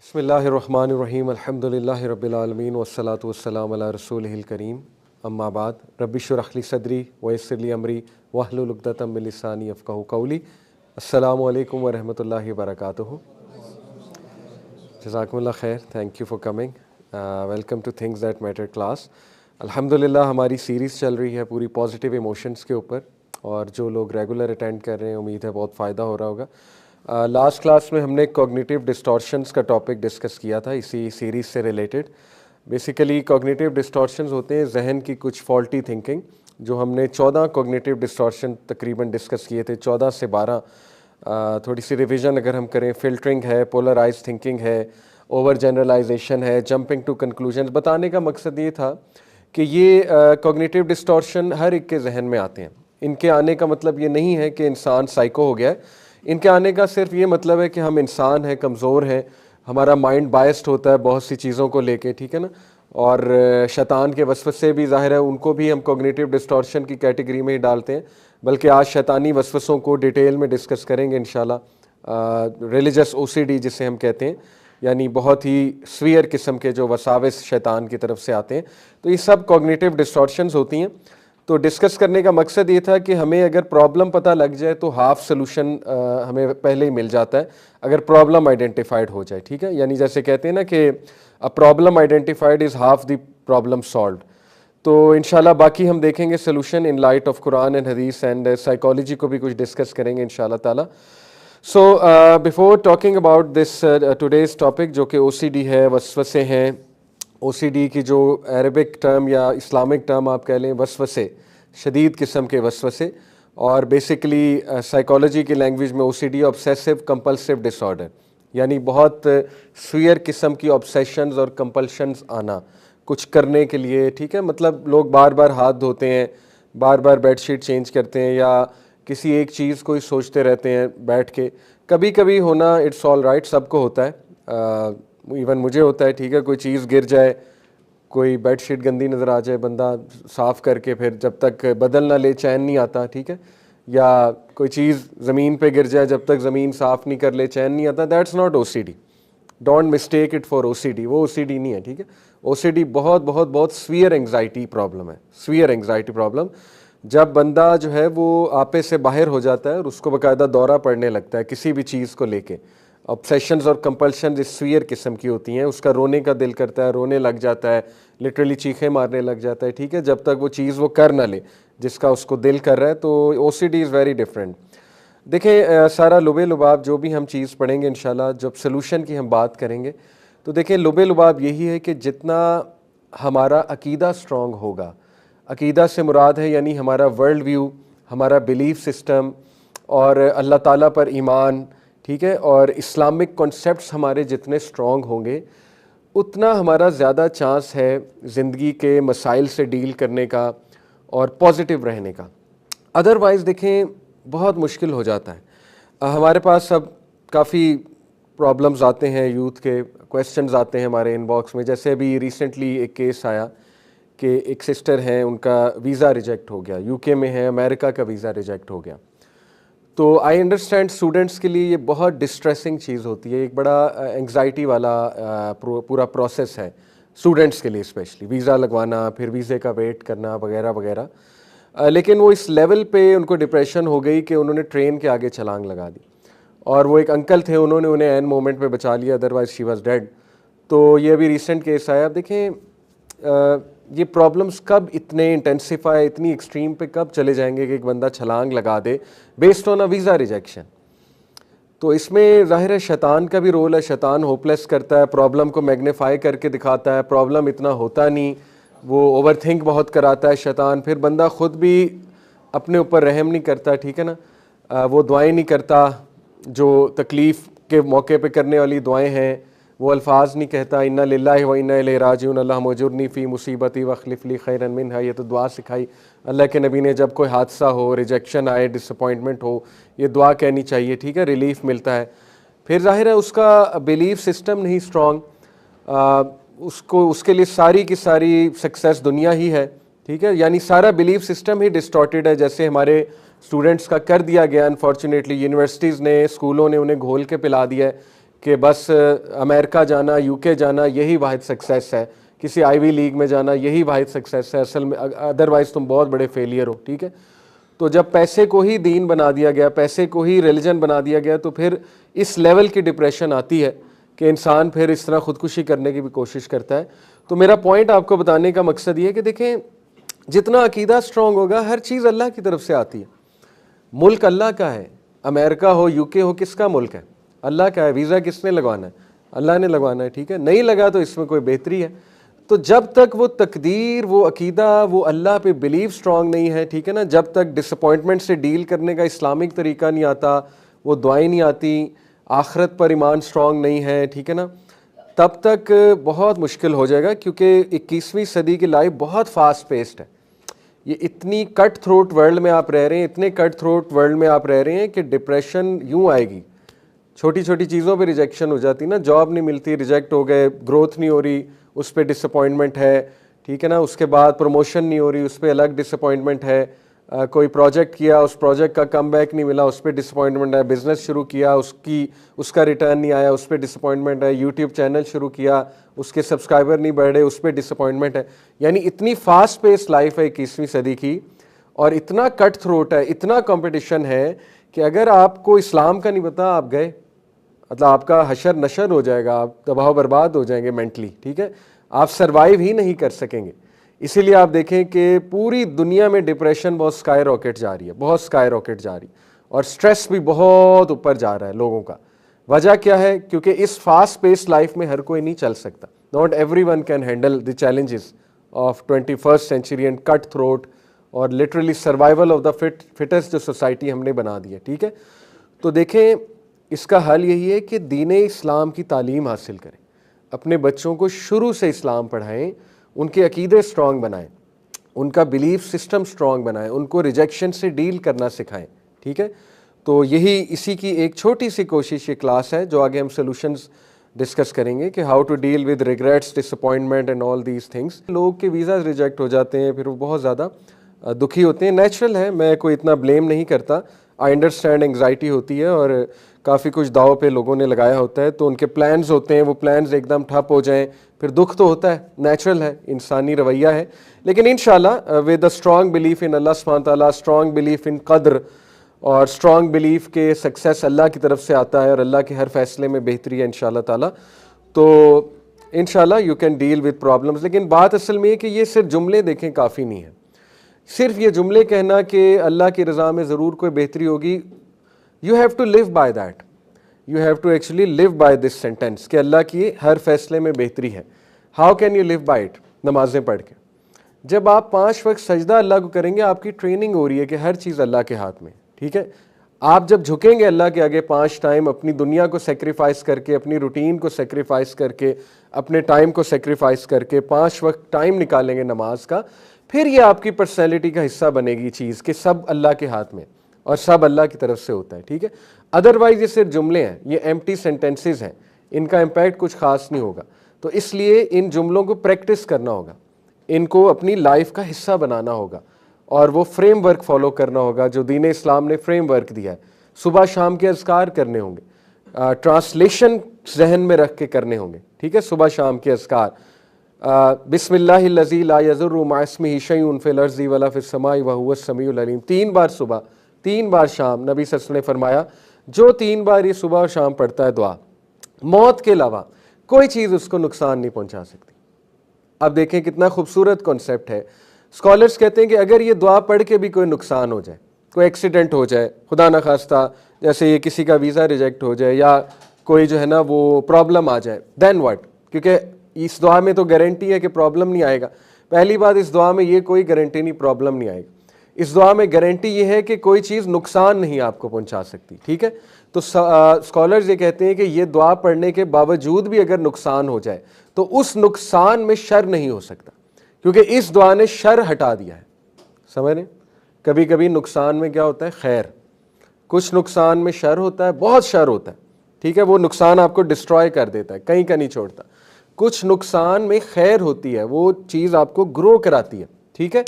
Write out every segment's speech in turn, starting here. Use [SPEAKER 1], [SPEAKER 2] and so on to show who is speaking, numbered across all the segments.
[SPEAKER 1] بسم اللہ الرحمن الرحیم الحمد للہ رب العالمین والصلاة والسلام علی رسولہ الکریم اما بعد رب اشرح لی صدری ویسر لی امری واحلل عقدۃ من لسانی یفقہوا قولی. السلام علیکم ورحمۃ اللہ وبرکاتہ. جزاکم اللہ خیر. Thank you for coming. Welcome two things that matter class. الحمد للہ ہماری سیریز چل رہی ہے پوری پازیٹیو ایموشنس کے اوپر، اور جو لوگ ریگولر اٹینڈ کر رہے ہیں امید ہے بہت فائدہ ہو رہا ہوگا. لاسٹ کلاس میں ہم نے کوگنیٹیو ڈسٹورشنز کا ٹاپک ڈسکس کیا تھا اسی سیریز سے ریلیٹڈ. بیسیکلی کوگنیٹیو ڈسٹورشنز ہوتے ہیں ذہن کی کچھ فالٹی تھنکنگ، جو ہم نے 14 کوگنیٹیو ڈسٹورشن تقریباً ڈسکس کیے تھے، 14 سے 12. تھوڑی سی ریویژن اگر ہم کریں، فلٹرنگ ہے، پولرائز تھنکنگ ہے، اوور جنرلائزیشن ہے، جمپنگ ٹو کنکلوژنز. بتانے کا مقصد یہ تھا کہ یہ کوگنیٹیو ڈسٹورشن ہر ایک کے ذہن میں آتے ہیں. ان کے آنے کا مطلب یہ نہیں ہے کہ انسان سائیکو ہو گیا ہے. ان کے آنے کا صرف یہ مطلب ہے کہ ہم انسان ہیں، کمزور ہیں، ہمارا مائنڈ بائسڈ ہوتا ہے بہت سی چیزوں کو لے کے، ٹھیک ہے نا. اور شیطان کے وسوسے بھی ظاہر ہے ان کو بھی ہم کوگنیٹیو ڈسٹورشن کی کیٹیگری میں ہی ڈالتے ہیں، بلکہ آج شیطانی وسوسوں کو ڈیٹیل میں ڈسکس کریں گے انشاءاللہ. ریلیجس او سی ڈی جسے ہم کہتے ہیں، یعنی بہت ہی سویئر قسم کے جو وساوس شیطان کی طرف سے آتے ہیں، تو یہ سب کوگنیٹیو ڈسٹورشنز ہوتی ہیں. تو ڈسکس کرنے کا مقصد یہ تھا کہ ہمیں اگر پرابلم پتہ لگ جائے تو ہاف سلوشن ہمیں پہلے ہی مل جاتا ہے اگر پرابلم آئیڈینٹیفائڈ ہو جائے، ٹھیک ہے. یعنی جیسے کہتے ہیں نا کہ problem identified is half the problem solved. تو انشاءاللہ باقی ہم دیکھیں گے solution in light of Quran and Hadith, and psychology کو بھی کچھ ڈسکس کریں گے انشاءاللہ تعالیٰ. So before talking about this today's topic جو کہ او سی ڈی ہے، وسوسے ہیں. او سی ڈی کی جو عربک ٹرم یا اسلامک ٹرم آپ کہہ لیں، وسوسے، شدید قسم کے وسوسے. اور بیسیکلی سائیکالوجی کی لینگویج میں او سی ڈی آبسیسو کمپلسیو ڈس آرڈر، یعنی بہت سویئر قسم کی آبسیشنز اور کمپلشنز آنا کچھ کرنے کے لیے، ٹھیک ہے. مطلب لوگ بار بار ہاتھ دھوتے ہیں، بار بار بیڈ شیٹ چینج کرتے ہیں، یا کسی ایک چیز کو ہی سوچتے رہتے ہیں بیٹھ کے. کبھی کبھی ہونا اٹس آل رائٹ، سب کو ہوتا ہے، ایون مجھے ہوتا ہے، ٹھیک ہے. کوئی چیز گر جائے، کوئی بیڈ شیٹ گندی نظر آ جائے، بندہ صاف کر کے پھر جب تک بدل نہ لے چین نہیں آتا، ٹھیک ہے. یا کوئی چیز زمین پہ گر جائے، جب تک زمین صاف نہیں کر لے چین نہیں آتا. That's not O C D. Don't mistake it for O C D. وہ او سی ڈی نہیں ہے، ٹھیک ہے. او سی ڈی بہت بہت بہت سویئر انگزائٹی پرابلم ہے، سویئر انگزائٹی پرابلم. جب بندہ جو ہے وہ آپے سے باہر ہو جاتا ہے اور اس کو باقاعدہ دورہ پڑنے لگتا ہے کسی بھی چیز کو لے کے. آبسیشنز اور کمپلشنز اس سویئر قسم کی ہوتی ہیں. اس کا رونے کا دل کرتا ہے، رونے لگ جاتا ہے، لٹرلی چیخیں مارنے لگ جاتا ہے، ٹھیک ہے، جب تک وہ چیز وہ کر نہ لے جس کا اس کو دل کر رہا ہے. تو O C D is very different. دیکھیں سارا لبے لباب جو بھی ہم چیز پڑھیں گے انشاءاللہ، جب سلوشن کی ہم بات کریں گے تو دیکھیں لبے لباب یہی ہے کہ جتنا ہمارا عقیدہ سٹرونگ ہوگا، عقیدہ سے مراد ہے یعنی ہمارا ورلڈ ویو، ہمارا بیلیف سسٹم، اور اللہ تعالیٰ پر ایمان، ٹھیک ہے، اور اسلامک کنسیپٹس ہمارے جتنے سٹرونگ ہوں گے، اتنا ہمارا زیادہ چانس ہے زندگی کے مسائل سے ڈیل کرنے کا اور پازیٹیو رہنے کا. ادروائز دیکھیں بہت مشکل ہو جاتا ہے. ہمارے پاس اب کافی پرابلمز آتے ہیں، یوتھ کے کویسچنز آتے ہیں ہمارے ان باکس میں. جیسے ابھی ریسنٹلی ایک کیس آیا کہ ایک سسٹر ہیں، ان کا ویزا ریجیکٹ ہو گیا، یو کے میں ہے، امریکہ کا ویزا ریجیکٹ ہو گیا. تو آئی انڈرسٹینڈ اسٹوڈنٹس کے لیے یہ بہت ڈسٹریسنگ چیز ہوتی ہے، ایک بڑا انگزائٹی والا پورا پروسیس ہے اسٹوڈنٹس کے لیے، اسپیشلی ویزا لگوانا، پھر ویزے کا ویٹ کرنا وغیرہ وغیرہ. لیکن وہ اس لیول پہ ان کو ڈپریشن ہو گئی کہ انہوں نے ٹرین کے آگے چھلانگ لگا دی، اور وہ ایک انکل تھے، انہوں نے انہیں عین مومنٹ پہ بچا لیا، ادروائز شی واز ڈیڈ. تو یہ ابھی ریسنٹ کیس آیا. اب دیکھیں یہ پرابلمس کب اتنے انٹینسیفائی، اتنی ایکسٹریم پہ کب چلے جائیں گے کہ ایک بندہ چھلانگ لگا دے based on a visa rejection. تو اس میں ظاہر ہے شیطان کا بھی رول ہے. شیطان ہوپلیس کرتا ہے، پرابلم کو میگنیفائی کر کے دکھاتا ہے، پرابلم اتنا ہوتا نہیں، وہ اوور تھنک بہت کراتا ہے شیطان. پھر بندہ خود بھی اپنے اوپر رحم نہیں کرتا، ٹھیک ہے نا، وہ دعائیں نہیں کرتا جو تکلیف کے موقع پہ کرنے والی دعائیں ہیں، وہ الفاظ نہیں کہتا انا للہ و انا الیہ راجعون اللہم اجرنی فی مصیبتی واخلف لی خیرا منہا. یہ تو دعا سکھائی اللہ کے نبی نے، جب کوئی حادثہ ہو، ریجیکشن آئے، ڈس اپوائنٹمنٹ ہو، یہ دعا کہنی چاہیے، ٹھیک ہے، ریلیف ملتا ہے. پھر ظاہر ہے اس کا بیلیف سسٹم نہیں اسٹرانگ، اس کے لیے ساری کی ساری سکسیس دنیا ہی ہے، ٹھیک ہے، یعنی سارا بیلیف سسٹم ہی ڈسٹارٹیڈ ہے. جیسے ہمارے اسٹوڈنٹس کا کر دیا گیا انفارچونیٹلی، یونیورسٹیز نے، اسکولوں نے انہیں گھول کے پلا دیا ہے کہ بس امریکہ جانا، یو کے جانا یہی واحد سکسیس ہے، کسی آئی وی لیگ میں جانا یہی واحد سکسیس ہے اصل میں، ادروائز تم بہت بڑے فیلئر ہو. ٹھیک ہے، تو جب پیسے کو ہی دین بنا دیا گیا، پیسے کو ہی ریلیجن بنا دیا گیا، تو پھر اس لیول کی ڈپریشن آتی ہے کہ انسان پھر اس طرح خودکشی کرنے کی بھی کوشش کرتا ہے. تو میرا پوائنٹ آپ کو بتانے کا مقصد یہ ہے کہ دیکھیں جتنا عقیدہ سٹرونگ ہوگا، ہر چیز اللہ کی طرف سے آتی ہے. ملک اللہ کا ہے، امریکہ ہو یو کے ہو، کس کا ملک ہے؟ اللہ کا ہے. ویزا کس نے لگوانا ہے؟ اللہ نے لگوانا ہے. ٹھیک ہے، نہیں لگا تو اس میں کوئی بہتری ہے. تو جب تک وہ تقدیر، وہ عقیدہ، وہ اللہ پہ بلیف سٹرونگ نہیں ہے، ٹھیک ہے نا، جب تک ڈس اپوائنٹمنٹ سے ڈیل کرنے کا اسلامک طریقہ نہیں آتا، وہ دعائیں نہیں آتی، آخرت پر ایمان سٹرونگ نہیں ہے، ٹھیک ہے نا، تب تک بہت مشکل ہو جائے گا. کیونکہ 21ویں صدی کی لائف بہت فاسٹ پیسڈ ہے. یہ اتنی کٹ تھروٹ ورلڈ میں آپ رہ رہے ہیں، اتنے کٹ تھروٹ ورلڈ میں آپ رہ رہے ہیں کہ ڈپریشن یوں آئے گی. چھوٹی چھوٹی چیزوں پہ ریجیکشن ہو جاتی نا، جاب نہیں ملتی، ریجیکٹ ہو گئے، گروتھ نہیں ہو رہی، اس پہ ڈس اپوائنٹمنٹ ہے. ٹھیک ہے نا، اس کے بعد پروموشن نہیں ہو رہی، اس پہ الگ ڈس اپوائنٹمنٹ ہے. کوئی پروجیکٹ کیا، اس پروجیکٹ کا کم بیک نہیں ملا، اس پہ ڈس اپوائنٹمنٹ ہے. بزنس شروع کیا، اس کا ریٹرن نہیں آیا، اس پہ ڈس اپوائنٹمنٹ ہے. یوٹیوب چینل شروع کیا، اس کے سبسکرائبر نہیں بڑھ رہے، اس پہ ڈس اپوائنٹمنٹ ہے. یعنی اتنی فاسٹ پیس لائف ہے 21ویں صدی کی، اور اتنا کٹ تھروٹ ہے، اتنا کمپٹیشن ہے کہ اگر آپ کو اسلام کا نہیں پتا، آپ گئے، مطلب آپ کا حشر نشر ہو جائے گا، آپ تباہ و برباد ہو جائیں گے مینٹلی. ٹھیک ہے، آپ سروائیو ہی نہیں کر سکیں گے. اسی لیے آپ دیکھیں کہ پوری دنیا میں ڈپریشن بہت سکائی راکٹ جا رہی ہے، بہت سکائی راکٹ جا رہی ہے، اور سٹریس بھی بہت اوپر جا رہا ہے لوگوں کا. وجہ کیا ہے؟ کیونکہ اس فاسٹ پیس لائف میں ہر کوئی نہیں چل سکتا. Not everyone can handle the challenges of 21st century and cut throat اور literally survival of the fittest جو سوسائٹی ہم نے بنا دی ہے. ٹھیک ہے، تو دیکھیں اس کا حل یہی ہے کہ دین اسلام کی تعلیم حاصل کریں، اپنے بچوں کو شروع سے اسلام پڑھائیں، ان کے عقیدے سٹرونگ بنائیں، ان کا بلیف سسٹم سٹرونگ بنائیں، ان کو ریجیکشن سے ڈیل کرنا سکھائیں. ٹھیک ہے، تو یہی اسی کی ایک چھوٹی سی کوشش یہ کلاس ہے، جو آگے ہم سولوشنز ڈسکس کریں گے کہ how to deal with regrets, disappointment and all these things. لوگ کے ویزاز ریجیکٹ ہو جاتے ہیں، پھر وہ بہت زیادہ دکھی ہوتے ہیں. نیچرل ہے، میں کوئی اتنا بلیم نہیں کرتا. آئی انڈرسٹینڈ انگزائٹی ہوتی ہے، اور کافی کچھ داؤ پہ لوگوں نے لگایا ہوتا ہے، تو ان کے پلانز ہوتے ہیں، وہ پلانز ایک دم ٹھپ ہو جائیں، پھر دکھ تو ہوتا ہے، نیچرل ہے، انسانی رویہ ہے. لیکن انشاءاللہ with a strong belief in Allah سبحانہ تعالیٰ، اسٹرانگ بلیف ان قدر، اور اسٹرانگ بلیف کہ سکسیس اللہ کی طرف سے آتا ہے اور اللہ کے ہر فیصلے میں بہتری ہے انشاءاللہ تعالیٰ، تو انشاءاللہ you can deal with problems. لیکن بات اصل میں یہ کہ یہ صرف جملے دیکھیں کافی نہیں ہے. صرف یہ جملے کہنا کہ اللہ کی رضا میں ضرور کوئی بہتری ہوگی، you have to live by that, you have to actually live by this sentence کہ اللہ کی ہر فیصلے میں بہتری ہے. How can you live by it? نمازیں پڑھ کے. جب آپ 5 وقت سجدہ اللہ کو کریں گے، آپ کی ٹریننگ ہو رہی ہے کہ ہر چیز اللہ کے ہاتھ میں. ٹھیک ہے، آپ جب جھکیں گے اللہ کے آگے 5 ٹائم، اپنی دنیا کو سیکریفائس کر کے، اپنی روٹین کو سیکریفائس کر کے، اپنے ٹائم کو سیکریفائس کر کے 5 وقت ٹائم نکالیں گے نماز کا، پھر یہ آپ کی پرسنالٹی کا حصہ بنے گی چیز کہ سب اللہ کے ہاتھ میں اور سب اللہ کی طرف سے ہوتا ہے. ٹھیک ہے، ادروائز یہ صرف جملے ہیں، یہ ایمٹی سینٹینسز ہیں، ان کا امپیکٹ کچھ خاص نہیں ہوگا. تو اس لیے ان جملوں کو پریکٹس کرنا ہوگا، ان کو اپنی لائف کا حصہ بنانا ہوگا، اور وہ فریم ورک فالو کرنا ہوگا جو دین اسلام نے فریم ورک دیا ہے. صبح شام کے اذکار کرنے ہوں گے، ٹرانسلیشن ذہن میں رکھ کے کرنے ہوں گے. ٹھیک ہے، صبح شام کے اذکار، بسم اللہ الذی لا یضر مع اسمہ شیء فی الارض ولا فی السماء وہو السمیع العلیم. 3 بار صبح، 3 بار شام. نبی صلی اللہ علیہ وسلم نے فرمایا جو 3 بار یہ صبح اور شام پڑھتا ہے دعا، موت کے علاوہ کوئی چیز اس کو نقصان نہیں پہنچا سکتی. اب دیکھیں کتنا خوبصورت کانسیپٹ ہے. اسکالرس کہتے ہیں کہ اگر یہ دعا پڑھ کے بھی کوئی نقصان ہو جائے، کوئی ایکسیڈنٹ ہو جائے، خدا نخواستہ جیسے یہ کسی کا ویزا ریجیکٹ ہو جائے، یا کوئی جو ہے نا وہ پرابلم آ جائے، دین واٹ؟ کیونکہ اس دعا میں تو گارنٹی ہے کہ پرابلم نہیں آئے گا. پہلی بات، اس دعا میں یہ کوئی گارنٹی نہیں پرابلم نہیں آئے گا. اس دعا میں گارنٹی یہ ہے کہ کوئی چیز نقصان نہیں آپ کو پہنچا سکتی. ٹھیک ہے، تو اسکالرز یہ کہتے ہیں کہ یہ دعا پڑھنے کے باوجود بھی اگر نقصان ہو جائے تو اس نقصان میں شر نہیں ہو سکتا، کیونکہ اس دعا نے شر ہٹا دیا ہے. سمجھ رہے ہیں؟ کبھی کبھی نقصان میں کیا ہوتا ہے؟ خیر. کچھ نقصان میں شر ہوتا ہے، بہت شر ہوتا ہے. ٹھیک ہے، وہ نقصان آپ کو ڈسٹروائے کر دیتا ہے، کہیں کا نہیں چھوڑتا. کچھ نقصان میں خیر ہوتی ہے، وہ چیز آپ کو گرو کراتی ہے. ٹھیک ہے،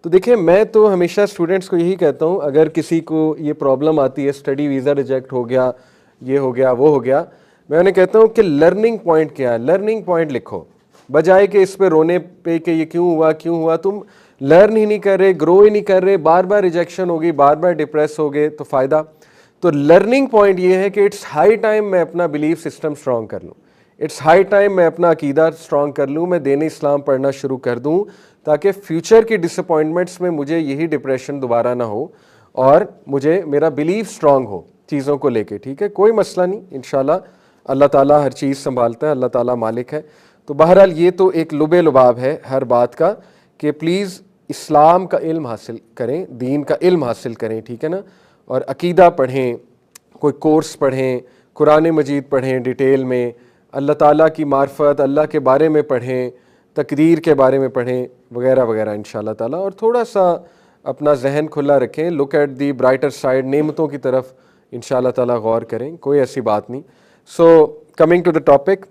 [SPEAKER 1] تو دیکھیں میں تو ہمیشہ اسٹوڈنٹس کو یہی کہتا ہوں، اگر کسی کو یہ پرابلم آتی ہے، اسٹڈی ویزا ریجیکٹ ہو گیا، یہ ہو گیا، وہ ہو گیا، میں انہیں کہتا ہوں کہ لرننگ پوائنٹ کیا ہے, لرننگ پوائنٹ لکھو, بجائے کہ اس پہ رونے پہ کہ یہ کیوں ہوا. تم لرن ہی نہیں کر رہے, گرو ہی نہیں کر رہے, بار بار ریجیکشن ہوگی, بار بار ڈپریس ہو گئے, تو فائدہ. تو لرننگ پوائنٹ یہ ہے کہ اٹس ہائی ٹائم میں اپنا بلیف سسٹم اسٹرانگ کر لوں, اٹس ہائی ٹائم میں اپنا عقیدہ اسٹرانگ کر لوں, میں دین اسلام پڑھنا شروع کر دوں, تاکہ فیوچر کی ڈس اپوائنٹمنٹس میں مجھے یہی ڈپریشن دوبارہ نہ ہو اور مجھے میرا بلیف اسٹرانگ ہو چیزوں کو لے کے. ٹھیک ہے, کوئی مسئلہ نہیں, انشاءاللہ اللہ تعالیٰ ہر چیز سنبھالتا ہے, اللہ تعالیٰ مالک ہے. تو بہرحال یہ تو ایک لب لباب ہے ہر بات کا کہ پلیز اسلام کا علم حاصل کریں, دین کا علم حاصل کریں. ٹھیک ہے نا, اور عقیدہ پڑھیں, کوئی کورس پڑھیں, قرآن مجید پڑھیں ڈیٹیل میں, اللہ تعالیٰ کی معرفت, اللہ کے بارے میں پڑھیں, تقدیر کے بارے میں پڑھیں وغیرہ وغیرہ انشاءاللہ تعالیٰ. اور تھوڑا سا اپنا ذہن کھلا رکھیں, look at the brighter side, نعمتوں کی طرف انشاءاللہ تعالیٰ غور کریں, کوئی ایسی بات نہیں. So coming to the topic,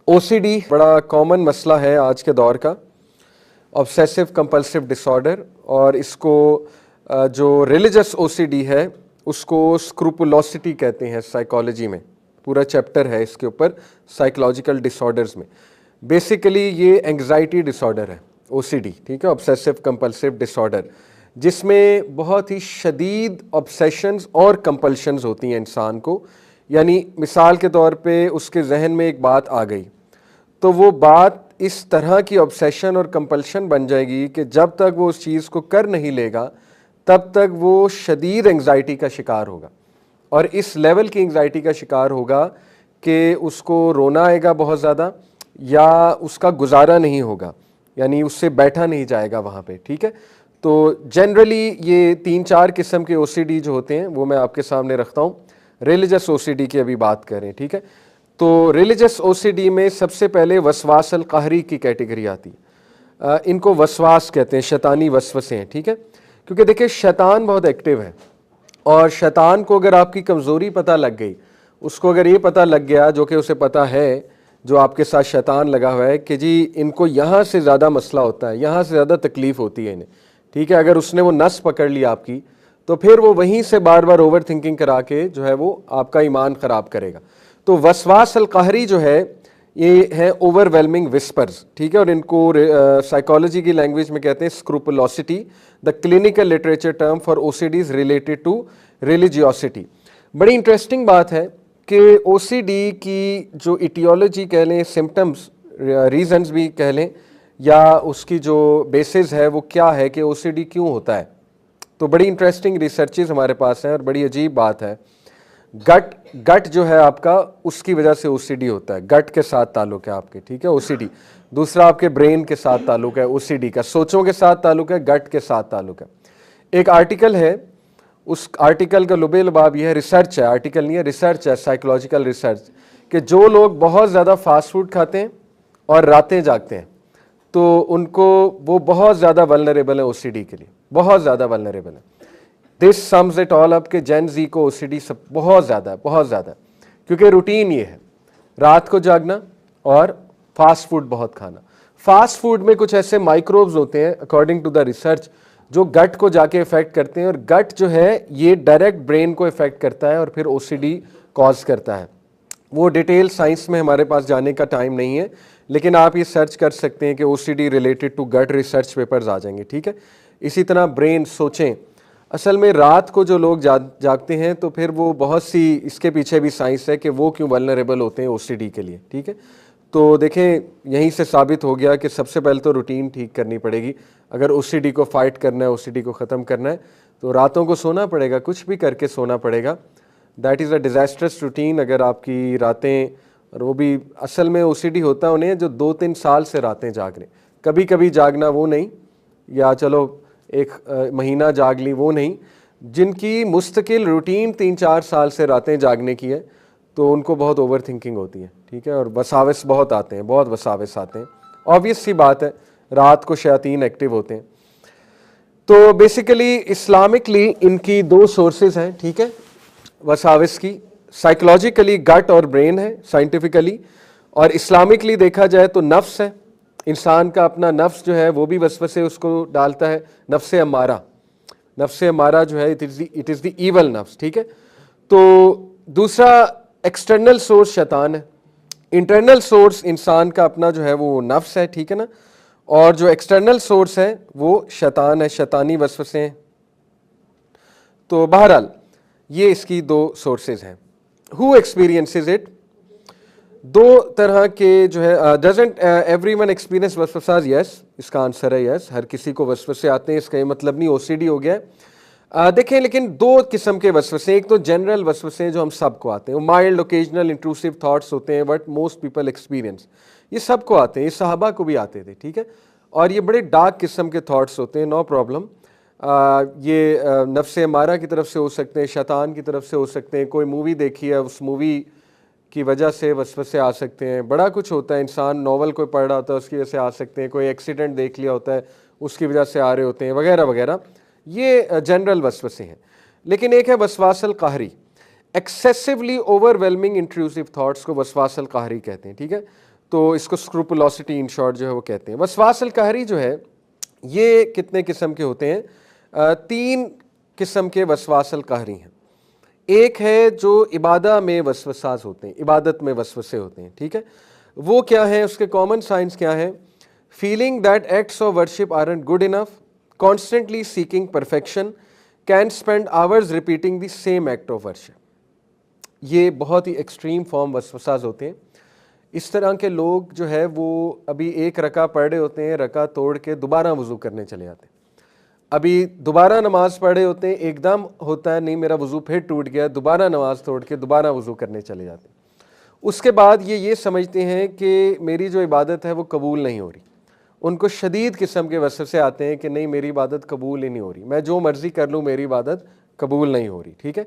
[SPEAKER 1] O C D بڑا کامن مسئلہ ہے آج کے دور کا, آبسیسو کمپلسو ڈس آرڈر, اور اس کو جو ریلیجس او سی ڈی ہے اس کو اسکروپولوسٹی کہتے ہیں سائیکالوجی میں, پورا چیپٹر ہے اس کے اوپر سائیکولوجیکل ڈس آرڈرز میں. بیسیکلی یہ انگزائٹی ڈس آرڈر ہے او سی ڈی, ٹھیک ہے, آبسیسو کمپلسو ڈس آرڈر, جس میں بہت ہی شدید آبسیشنز اور کمپلشنز ہوتی ہیں انسان کو. یعنی مثال کے طور پہ اس کے ذہن میں ایک بات آ گئی تو وہ بات اس طرح کی آبسیشن اور کمپلشن بن جائے گی کہ جب تک وہ اس چیز کو کر نہیں لے گا تب تک وہ شدید انگزائٹی کا شکار ہوگا, اور اس لیول کی انگزائٹی کا شکار ہوگا کہ اس کو رونا آئے گا بہت زیادہ, یا اس کا گزارا نہیں ہوگا, یعنی اس سے بیٹھا نہیں جائے گا وہاں پہ. ٹھیک ہے, تو جنرلی یہ 3-4 قسم کے او سی ڈی جو ہوتے ہیں وہ میں آپ کے سامنے رکھتا ہوں. ریلیجس او سی ڈی کی ابھی بات کریں. ٹھیک ہے, تو ریلیجس او سی ڈی میں سب سے پہلے وسواس القہری کی کیٹیگری آتی ہے. ان کو وسواس کہتے ہیں, شیطانی وسوسے ہیں. ٹھیک ہے, کیونکہ دیکھیں شیطان بہت ایکٹیو ہے, اور شیطان کو اگر آپ کی کمزوری پتہ لگ گئی, اس کو اگر یہ پتہ لگ گیا جو کہ اسے پتہ ہے, جو آپ کے ساتھ شیطان لگا ہوا ہے کہ جی ان کو یہاں سے زیادہ مسئلہ ہوتا ہے, یہاں سے زیادہ تکلیف ہوتی ہے انہیں. ٹھیک ہے, اگر اس نے وہ نس پکڑ لی آپ کی تو پھر وہ وہیں سے بار بار اوور تھنکنگ کرا کے جو ہے وہ آپ کا ایمان خراب کرے گا. تو وسواس القہری جو ہے یہ ہے اوور ویلمنگ وسپرز. ٹھیک ہے, اور ان کو سائیکالوجی کی لینگویج میں کہتے ہیں scrupulosity, the clinical literature term for O C Ds related to religiosity. بڑی انٹرسٹنگ بات ہے کہ او سی ڈی کی جو ایٹیولوجی کہہ لیں, سمٹمز, ریزنز بھی کہہ لیں, یا اس کی جو بیسز ہے وہ کیا ہے کہ او سی ڈی کیوں ہوتا ہے. تو بڑی انٹرسٹنگ ریسرچز ہمارے پاس ہیں, اور بڑی عجیب بات ہے, گٹ جو ہے آپ کا اس کی وجہ سے او سی ڈی ہوتا ہے, گٹ کے ساتھ تعلق ہے آپ کے. ٹھیک ہے, او سی ڈی. دوسرا آپ کے برین کے ساتھ تعلق ہے او سی ڈی کا, سوچوں کے ساتھ تعلق ہے, گٹ کے ساتھ تعلق ہے. ایک آرٹیکل ہے, اس آرٹیکل کا لب لباب یہ ہے, ریسرچ ہے, آرٹیکل نہیں ہے, ریسرچ ہے, سائیکولوجیکل ریسرچ, کہ جو لوگ بہت زیادہ فاسٹ فوڈ کھاتے ہیں اور راتیں جاگتے ہیں تو ان کو وہ بہت زیادہ ولنریبل ہے او سی ڈی کے لیے, بہت زیادہ ولنریبل ہے. دس سمز اٹ آل اپ کہ جین زی کو او سی ڈی سب بہت زیادہ ہے, بہت زیادہ ہے, کیونکہ روٹین یہ ہے رات کو جاگنا اور فاسٹ فوڈ بہت کھانا. فاسٹ فوڈ میں کچھ ایسے مائکروبز ہوتے ہیں اکارڈنگ ٹو دا ریسرچ جو گٹ کو جا کے افیکٹ کرتے ہیں, اور گٹ جو ہے یہ ڈائریکٹ برین کو افیکٹ کرتا ہے اور پھر او سی ڈی کاز کرتا ہے. وہ ڈیٹیل سائنس میں ہمارے پاس جانے کا ٹائم نہیں ہے, لیکن آپ یہ سرچ کر سکتے ہیں کہ O C D related to get research papers آ جائیں گے. ٹھیک ہے, اسی طرح برین, سوچیں, اصل میں رات کو جو لوگ جاگتے ہیں تو پھر وہ بہت سی اس کے پیچھے بھی سائنس ہے کہ وہ کیوں ولنریبل ہوتے ہیں او سی ڈی کے لیے. ٹھیک ہے, تو دیکھیں یہیں سے ثابت ہو گیا کہ سب سے پہلے تو روٹین ٹھیک کرنی پڑے گی. اگر او سی ڈی کو فائٹ کرنا ہے, او سی ڈی کو ختم کرنا ہے, تو راتوں کو سونا پڑے گا, کچھ بھی کر کے سونا پڑے گا. That is a disastrous routine. اگر آپ کی راتیں, اور وہ بھی اصل میں او سی ڈی ہوتا انہیں جو 2-3 سال سے راتیں جاگ رہے ہیں, کبھی کبھی جاگنا وہ نہیں, یا چلو ایک مہینہ جاگ لی وہ نہیں, جن کی مستقل روٹین 3-4 سال سے راتیں جاگنے کی ہے تو ان کو بہت اوور تھنکنگ ہوتی ہے. ٹھیک ہے, اور وساوس بہت آتے ہیں, بہت وساوس آتے ہیں. آبویس سی بات ہے, رات کو شیاطین ایکٹیو ہوتے ہیں. تو بیسیکلی اسلامکلی ان کی 2 سورسز ہیں. ٹھیک ہے, وساوس کی, سائیکولوجیکلی گٹ اور برین ہے سائنٹیفکلی, اور اسلامکلی دیکھا جائے تو نفس ہے. انسان کا اپنا نفس جو ہے وہ بھی وسوسے اس کو ڈالتا ہے, نفس امارہ. نفس امارہ جو ہے اٹ از دی ایول نفس. ٹھیک ہے, تو دوسرا ایکسٹرنل سورس شیطان ہے, انٹرنل سورس انسان کا اپنا جو ہے وہ نفس ہے, ٹھیک ہے نا, اور جو ایکسٹرنل سورس ہے وہ شیطان ہے, شیطانی وسوسے ہیں. تو بہرحال یہ اس کی دو سورسز ہیں. ہو ایکسپیرینسز اٹ, دو طرح کے جو ہے, ڈزنٹ ایوری ون ایکسپیرینس وسوساز, یس, اس کا آنسر ہے یس, ہر کسی کو وسوسے آتے ہیں, اس کا یہ مطلب نہیں او سی ڈی ہو گیا ہے. دیکھیں لیکن دو قسم کے وسوسے, ایک تو جنرل وسوسے جو ہم سب کو آتے ہیں, مائلڈ اوکیجنل انٹروسیو تھاٹس ہوتے ہیں بٹ موسٹ پیپل ایکسپیرینس, یہ سب کو آتے ہیں, یہ صحابہ کو بھی آتے تھے, ٹھیک ہے, اور یہ بڑے ڈارک قسم کے تھاٹس ہوتے ہیں, نو پرابلم. یہ نفس امارہ کی طرف سے ہو سکتے ہیں, شیطان کی طرف سے ہو سکتے ہیں, کوئی مووی دیکھی ہے اس مووی کی وجہ سے وسوسے آ سکتے ہیں, بڑا کچھ ہوتا ہے, انسان ناول کوئی پڑھ رہا ہوتا ہے اس کی وجہ سے آ سکتے ہیں, کوئی ایکسیڈنٹ دیکھ لیا ہوتا ہے اس کی وجہ سے آ رہے ہوتے ہیں, وغیرہ وغیرہ, یہ جنرل وسوسے ہیں. لیکن ایک ہے وسواس القہری, ایکسیسولی اوور ویلمنگ انٹروسیو تھاٹس کو وسواس القہری کہتے ہیں, ٹھیک ہے, تو اس کو اسکروپولوسٹی ان شارٹ جو ہے وہ کہتے ہیں. وسواس القہری جو ہے یہ کتنے قسم کے ہوتے ہیں, 3 قسم کے وسواس القہری ہیں. ایک ہے جو عبادہ میں وسوساز ہوتے ہیں, عبادت میں وسوسے ہوتے ہیں, ٹھیک ہے, وہ کیا ہیں, اس کے کامن سائنس کیا ہیں, feeling that acts of worship aren't good enough, constantly seeking perfection, can spend hours repeating the same act of worship. یہ بہت ہی ایکسٹریم فارم وسوساز ہوتے ہیں. اس طرح کے لوگ جو ہے وہ ابھی ایک رکعہ پڑھ رہے ہوتے ہیں, رکعہ توڑ کے دوبارہ وضو کرنے چلے جاتے ہیں, ابھی دوبارہ نماز پڑھے ہوتے ہیں, ایک دم ہوتا ہے نہیں میرا وضو پھر ٹوٹ گیا, دوبارہ نماز توڑ کے دوبارہ وضو کرنے چلے جاتے ہیں. اس کے بعد یہ سمجھتے ہیں کہ میری جو عبادت ہے وہ قبول نہیں ہو رہی. ان کو شدید قسم کے وسوسے آتے ہیں کہ نہیں میری عبادت قبول ہی نہیں ہو رہی, میں جو مرضی کر لوں میری عبادت قبول نہیں ہو رہی, ٹھیک ہے.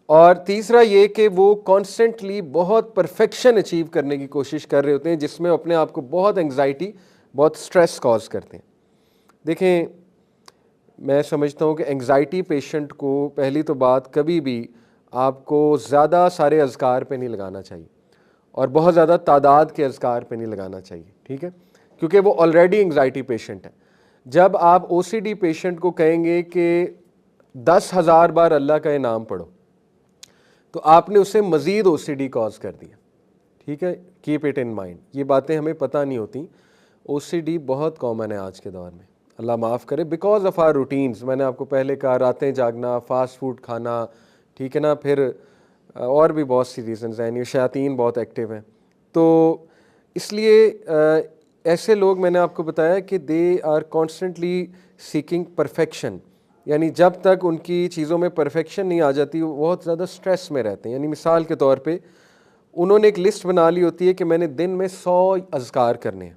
[SPEAKER 1] اور تیسرا یہ کہ وہ کانسٹنٹلی بہت پرفیکشن اچیو کرنے کی کوشش کر رہے ہوتے ہیں, جس میں اپنے آپ کو بہت انگزائٹی, بہت سٹریس کاز کرتے ہیں. دیکھیں میں سمجھتا ہوں کہ انگزائٹی پیشنٹ کو پہلی تو بات کبھی بھی آپ کو زیادہ سارے اذکار پہ نہیں لگانا چاہیے, اور بہت زیادہ تعداد کے اذکار پہ نہیں لگانا چاہیے, ٹھیک ہے, کیونکہ وہ آلریڈی انگزائٹی پیشنٹ ہے. جب آپ او سی ڈی پیشنٹ کو کہیں گے کہ 10,000 بار اللہ کا یہ نام پڑھو, تو آپ نے اسے مزید او سی ڈی کاز کر دیا, ٹھیک ہے, کیپ اٹ ان مائنڈ. یہ باتیں ہمیں پتہ نہیں ہوتی, او سی ڈی بہت کامن ہے آج کے دور میں, اللہ معاف کرے, بیکاز آف آر روٹینز. میں نے آپ کو پہلے کہا راتیں جاگنا, فاسٹ فوڈ کھانا, ٹھیک ہے نا, پھر اور بھی بہت سی ریزنز ہیں, شیاطین بہت ایکٹیو ہیں. تو اس لیے ایسے لوگ میں نے آپ کو بتایا کہ they are constantly seeking perfection, یعنی جب تک ان کی چیزوں میں پرفیکشن نہیں آ جاتی وہ بہت زیادہ سٹریس میں رہتے ہیں. یعنی مثال کے طور پہ انہوں نے ایک لسٹ بنا لی ہوتی ہے کہ میں نے دن میں 100 اذکار کرنے ہیں,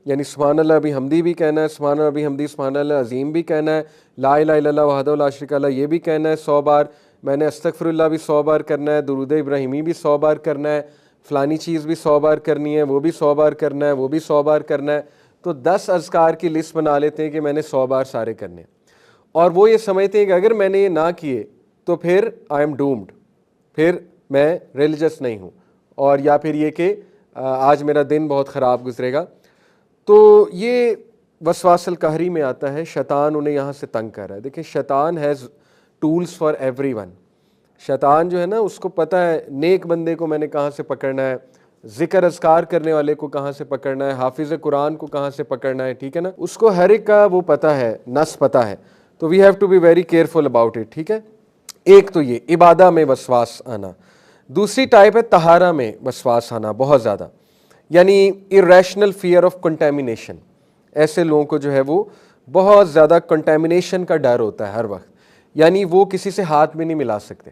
[SPEAKER 1] یعنی سبحان اللہ بھی حمدی بھی کہنا ہے, سبحان اللہ بھی حمدی, سبحان اللہ عظیم بھی کہنا ہے, لا الہ الا اللہ وحدہ لا شریک لہ یہ بھی کہنا ہے 100 بار, میں نے استغفر اللہ بھی 100 بار کرنا ہے, درود ابراہیمی بھی 100 بار کرنا ہے, فلانی چیز بھی 100 بار کرنی ہے, وہ بھی 100 بار کرنا ہے, وہ بھی 100 بار کرنا ہے. تو 10 اذکار کی لسٹ بنا لیتے ہیں کہ میں نے 100 بار سارے کرنے ہیں, اور وہ یہ سمجھتے ہیں کہ اگر میں نے یہ نہ کیے تو پھر آئی ایم ڈومڈ, پھر میں ریلیجس نہیں ہوں, اور یا پھر یہ کہ آج میرا دن بہت خراب گزرے گا. تو یہ وسواس القہری میں آتا ہے, شیطان انہیں یہاں سے تنگ کر رہا ہے. دیکھیں شیطان has tools for every one. شیطان جو ہے نا اس کو پتہ ہے نیک بندے کو میں نے کہاں سے پکڑنا ہے, ذکر اذکار کرنے والے کو کہاں سے پکڑنا ہے, حافظ قرآن کو کہاں سے پکڑنا ہے, ٹھیک ہے نا, اس کو ہر ایک کا وہ پتہ ہے, نس پتہ ہے. تو we have to be very careful about it, ٹھیک ہے. ایک تو یہ عبادہ میں وسواس آنا. دوسری ٹائپ ہے طہارہ میں وسواس آنا بہت زیادہ, یعنی irrational fear of contamination. ایسے لوگوں کو جو ہے وہ بہت زیادہ کنٹامینیشن کا ڈر ہوتا ہے ہر وقت, یعنی وہ کسی سے ہاتھ میں نہیں ملا سکتے,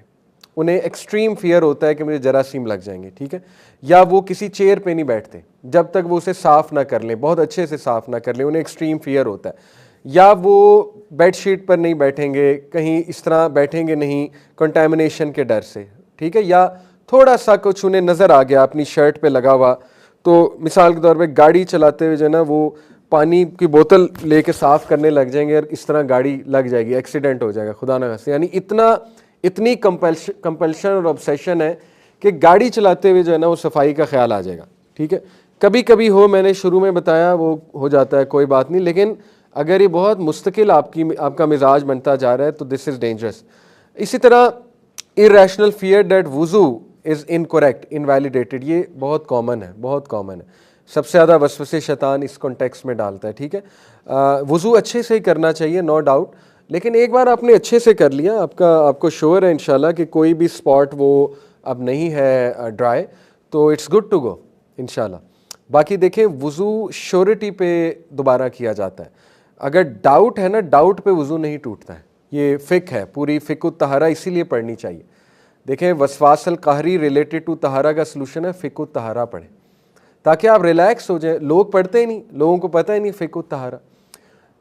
[SPEAKER 1] انہیں ایکسٹریم فیئر ہوتا ہے کہ مجھے جراثیم لگ جائیں گے, ٹھیک ہے, یا وہ کسی چیئر پہ نہیں بیٹھتے جب تک وہ اسے صاف نہ کر لیں, بہت اچھے سے صاف نہ کر لیں, انہیں ایکسٹریم فیئر ہوتا ہے. یا وہ بیڈ شیٹ پر نہیں بیٹھیں گے, کہیں اس طرح بیٹھیں گے نہیں کنٹامینیشن کے ڈر سے, ٹھیک ہے. یا تھوڑا سا کچھ انہیں نظر آ گیا اپنی شرٹ پہ لگا ہوا, تو مثال کے طور پہ گاڑی چلاتے ہوئے جو ہے نا وہ پانی کی بوتل لے کے صاف کرنے لگ جائیں گے اور اس طرح گاڑی لگ جائے گی, ایکسیڈنٹ ہو جائے گا خدا نہ خواستہ. یعنی اتنی کمپلشن اور آبسیشن ہے کہ گاڑی چلاتے ہوئے جو ہے نا وہ صفائی کا خیال آ جائے گا, ٹھیک ہے. کبھی کبھی ہو, میں نے شروع میں بتایا وہ ہو جاتا ہے, کوئی بات نہیں, لیکن اگر یہ بہت مستقل آپ کا مزاج بنتا جا رہا ہے تو دس از ڈینجرس. اسی طرح irrational fear that وضو از انکریکٹ انویلیڈیٹڈ. یہ بہت کامن ہے, بہت کامن ہے. سب سے زیادہ وسوسے شیطان اس کانٹیکس میں ڈالتا ہے. ٹھیک ہے, وضو اچھے سے ہی کرنا چاہیے, نو ڈاؤٹ. لیکن ایک بار آپ نے اچھے سے کر لیا, آپ کو شور ہے انشاءاللہ کہ کوئی بھی اسپاٹ وہ اب نہیں ہے ڈرائی, تو اٹس گڈ ٹو گو انشاءاللہ. باقی دیکھیں وضو شیورٹی پہ دوبارہ کیا جاتا ہے. اگر ڈاؤٹ ہے نا, ڈاؤٹ پہ وضو نہیں ٹوٹتا ہے. یہ فقہ ہے, پوری فقہ الطہارہ اسی لیے پڑھنی چاہیے. دیکھیں وسواس القہری ریلیٹڈ ٹو طہارہ کا سلوشن ہے, فقہ الطہارہ پڑھیں تاکہ آپ ریلیکس ہو جائیں. لوگ پڑھتے ہی نہیں, لوگوں کو پتہ ہی نہیں فقہ الطہارہ.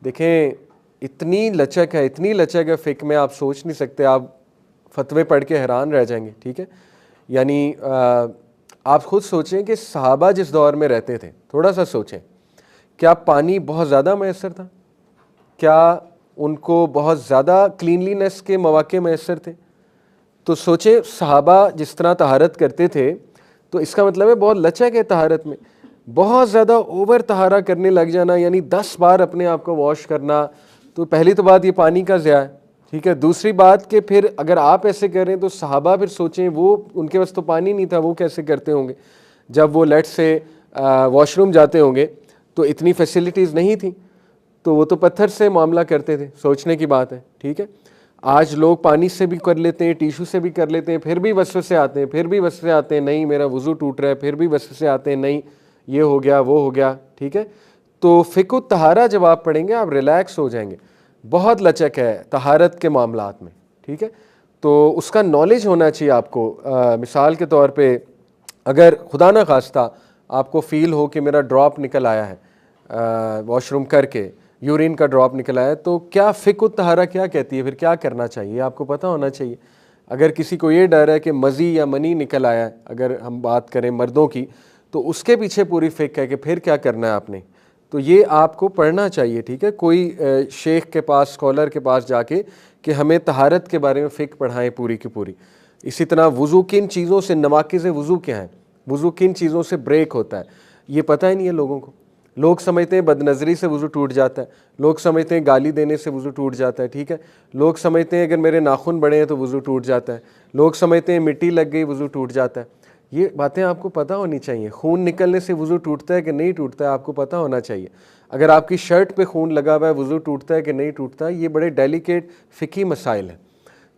[SPEAKER 1] دیکھیں اتنی لچک ہے, اتنی لچک ہے فقہ میں, آپ سوچ نہیں سکتے. آپ فتوے پڑھ کے حیران رہ جائیں گے. ٹھیک ہے, یعنی آپ خود سوچیں کہ صحابہ جس دور میں رہتے تھے, تھوڑا سا سوچیں, کیا پانی بہت زیادہ میسر تھا؟ کیا ان کو بہت زیادہ کلینلینس کے مواقع میسر تھے؟ تو سوچیں صحابہ جس طرح طہارت کرتے تھے, تو اس کا مطلب ہے بہت لچک ہے طہارت میں. بہت زیادہ اوور طہارہ کرنے لگ جانا, یعنی 10 بار اپنے آپ کو واش کرنا, تو پہلی تو بات یہ پانی کا ضیاع ہے. ٹھیک ہے, دوسری بات کہ پھر اگر آپ ایسے کریں تو صحابہ پھر سوچیں, وہ ان کے پاس تو پانی نہیں تھا, وہ کیسے کرتے ہوں گے؟ جب وہ لیٹ سے واش روم جاتے ہوں گے تو اتنی فیسلٹیز نہیں تھیں, تو وہ تو پتھر سے معاملہ کرتے تھے. سوچنے کی بات ہے. ٹھیک ہے, آج لوگ پانی سے بھی کر لیتے ہیں, ٹیشو سے بھی کر لیتے ہیں, پھر بھی وسوسے آتے ہیں, پھر بھی وسوسے آتے ہیں, نہیں میرا وضو ٹوٹ رہا ہے, پھر بھی وسوسے آتے ہیں, نہیں یہ ہو گیا وہ ہو گیا. ٹھیک ہے, تو فقہ الطہارہ جب آپ پڑھیں گے آپ ریلیکس ہو جائیں گے. بہت لچک ہے طہارت کے معاملات میں. ٹھیک ہے, تو اس کا نالج ہونا چاہیے آپ کو. مثال کے طور پہ اگر خدا نہ خواستہ آپ کو فیل ہو کہ میرا ڈراپ نکل آیا ہے واش روم کر کے, یورین کا ڈراپ نکل آیا ہے, تو کیا فقہ الطہارہ کیا کہتی ہے, پھر کیا کرنا چاہیے آپ کو پتہ ہونا چاہیے. اگر کسی کو یہ ڈر ہے کہ مزی یا منی نکل آیا ہے, اگر ہم بات کریں مردوں کی, تو اس کے پیچھے پوری فقہ ہے کہ پھر کیا کرنا ہے آپ نے. تو یہ آپ کو پڑھنا چاہیے. ٹھیک ہے, کوئی شیخ کے پاس, اسکالر کے پاس جا کے کہ ہمیں طہارت کے بارے میں فقہ پڑھائیں پوری کی پوری. اسی طرح وضو کن چیزوں سے, نواقض وضو کیا ہیں, وضو کن چیزوں سے بریک ہوتا ہے, یہ پتہ ہی نہیں ہے لوگوں کو. لوگ سمجھتے ہیں بد نظری سے وضو ٹوٹ جاتا ہے, لوگ سمجھتے ہیں گالی دینے سے وضو ٹوٹ جاتا ہے. ٹھیک ہے, لوگ سمجھتے ہیں اگر میرے ناخن بڑے ہیں تو وضو ٹوٹ جاتا ہے, لوگ سمجھتے ہیں مٹی لگ گئی وضو ٹوٹ جاتا ہے. یہ باتیں آپ کو پتہ ہونی چاہیے. خون نکلنے سے وضو ٹوٹتا ہے کہ نہیں ٹوٹتا ہے آپ کو پتہ ہونا چاہیے. اگر آپ کی شرٹ پہ خون لگا ہوا ہے وضو ٹوٹتا ہے کہ نہیں ٹوٹتا ہے, یہ بڑے ڈیلیکیٹ فقہی مسائل ہیں.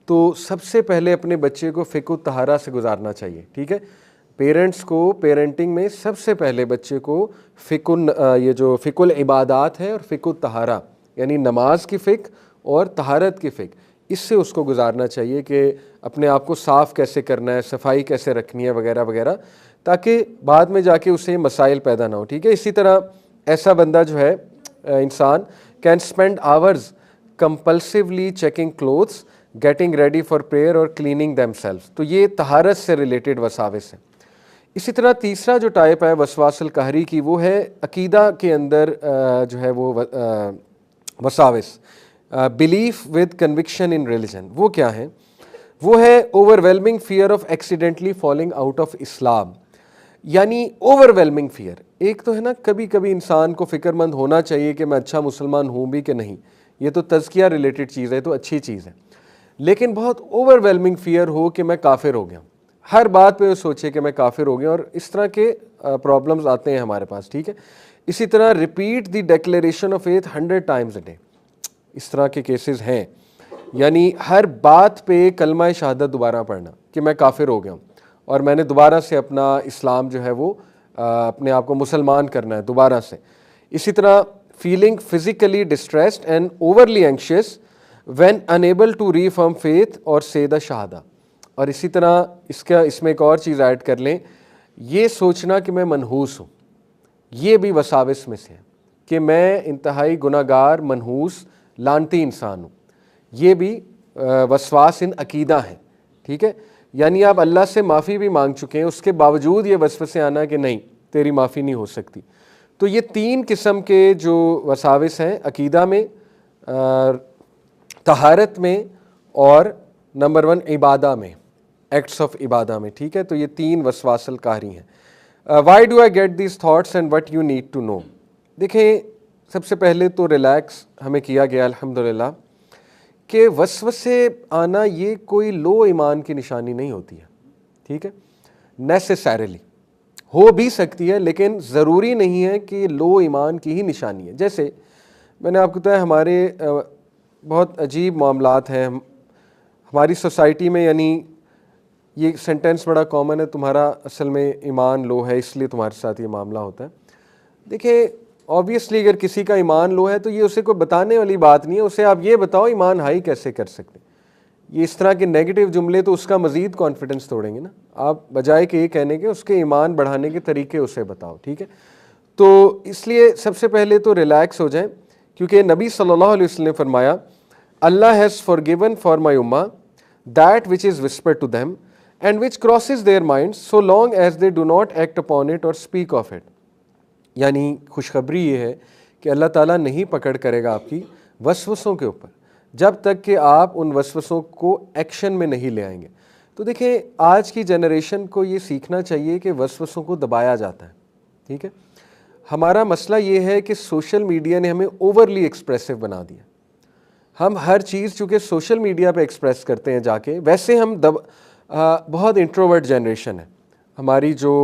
[SPEAKER 1] تو سب سے پہلے اپنے بچے کو فقہ الطہارہ سے گزارنا چاہیے. ٹھیک ہے, پیرنٹس کو پیرنٹنگ میں سب سے پہلے بچے کو یہ جو فقہ العبادات ہے اور فقہ الطہارہ, یعنی نماز کی فقہ اور طہارت کی فقہ, اس سے اس کو گزارنا چاہیے کہ اپنے آپ کو صاف کیسے کرنا ہے, صفائی کیسے رکھنی ہے وغیرہ وغیرہ, تاکہ بعد میں جا کے اسے مسائل پیدا نہ ہو. ٹھیک ہے, اسی طرح ایسا بندہ جو ہے انسان can spend hours compulsively checking clothes, getting ready for prayer اور کلیننگ دیم سیلف. تو یہ طہارت سے ریلیٹڈ وساوس ہیں. اسی طرح تیسرا جو ٹائپ ہے وسواس القہری کی, وہ ہے عقیدہ کے اندر جو ہے وہ وساوس, belief with conviction in religion. وہ کیا ہیں؟ وہ ہے overwhelming fear of accidentally falling out of Islam. یعنی اوور ویلمنگ فیئر. ایک تو ہے نا, کبھی کبھی انسان کو فکر مند ہونا چاہیے کہ میں اچھا مسلمان ہوں بھی کہ نہیں, یہ تو تزکیہ ریلیٹڈ چیز ہے, تو اچھی چیز ہے. لیکن بہت اوور ویلمنگ فیئر ہو کہ میں کافر ہو گیا ہوں, ہر بات پہ وہ سوچے کہ میں کافر ہو گیا, اور اس طرح کے پرابلمز آتے ہیں ہمارے پاس. ٹھیک ہے, اسی طرح repeat the declaration of faith 100 times a day. اس طرح کے کیسز ہیں, یعنی ہر بات پہ کلمہ شہادت دوبارہ پڑھنا کہ میں کافر ہو گیا ہوں اور میں نے دوبارہ سے اپنا اسلام جو ہے وہ اپنے آپ کو مسلمان کرنا ہے دوبارہ سے. اسی طرح feeling physically distressed and overly anxious when unable to reform faith اور سے دا شہادہ. اور اسی طرح اس میں ایک اور چیز ایڈ کر لیں, یہ سوچنا کہ میں منحوس ہوں. یہ بھی وساوس میں سے ہے کہ میں انتہائی گناہ گار, منحوس, لعنتی انسان ہوں. یہ بھی وسواس ان عقیدہ ہیں. ٹھیک ہے, یعنی آپ اللہ سے معافی بھی مانگ چکے ہیں, اس کے باوجود یہ وسوسے آنا کہ نہیں تیری معافی نہیں ہو سکتی. تو یہ 3 قسم کے جو وساوس ہیں, عقیدہ میں, طہارت میں, اور نمبر 1 عبادہ میں, ایکٹس آف عبادہ میں. ٹھیک ہے, تو یہ 3 وسواس القہری ہیں. Why do I get these thoughts and what you need to know. دیکھیں سب سے پہلے تو ریلیکس ہمیں کیا گیا الحمدللہ کہ وسوسے آنا یہ کوئی لو ایمان کی نشانی نہیں ہوتی ہے. ٹھیک ہے, نیسیسریلی ہو بھی سکتی ہے لیکن ضروری نہیں ہے کہ لو ایمان کی ہی نشانی ہے. جیسے میں نے آپ کو بتایا ہمارے بہت عجیب معاملات ہیں ہماری سوسائٹی میں, یعنی یہ سینٹینس بڑا کامن ہے, تمہارا اصل میں ایمان لو ہے اس لیے تمہارے ساتھ یہ معاملہ ہوتا ہے. دیکھیں آبویسلی اگر کسی کا ایمان لو ہے تو یہ اسے کوئی بتانے والی بات نہیں ہے, اسے آپ یہ بتاؤ ایمان ہائی کیسے کر سکتے. یہ اس طرح کے نیگیٹو جملے تو اس کا مزید کانفیڈنس توڑیں گے نا. آپ بجائے کہ یہ کہنے کے اس کے ایمان بڑھانے کے طریقے اسے بتاؤ, ٹھیک ہے. تو اس لیے سب سے پہلے تو ریلیکس ہو جائیں, کیونکہ نبی صلی اللہ علیہ وسلم نے فرمایا اللہ has forgiven for my ummah that which is whispered to them and which crosses their minds so long as they do not act upon it or speak of it. یعنی خوشخبری یہ ہے کہ اللہ تعالیٰ نہیں پکڑ کرے گا آپ کی وسوسوں کے اوپر جب تک کہ آپ ان وسوسوں کو ایکشن میں نہیں لے آئیں گے. تو دیکھیں آج کی جنریشن کو یہ سیکھنا چاہیے کہ وسوسوں کو دبایا جاتا ہے, ٹھیک ہے. ہمارا مسئلہ یہ ہے کہ سوشل میڈیا نے ہمیں اوورلی ایکسپریسو بنا دیا. ہم ہر چیز چونکہ سوشل میڈیا پہ ایکسپریس کرتے ہیں جا کے, ویسے ہم بہت انٹروورٹ جنریشن ہے. ہماری جو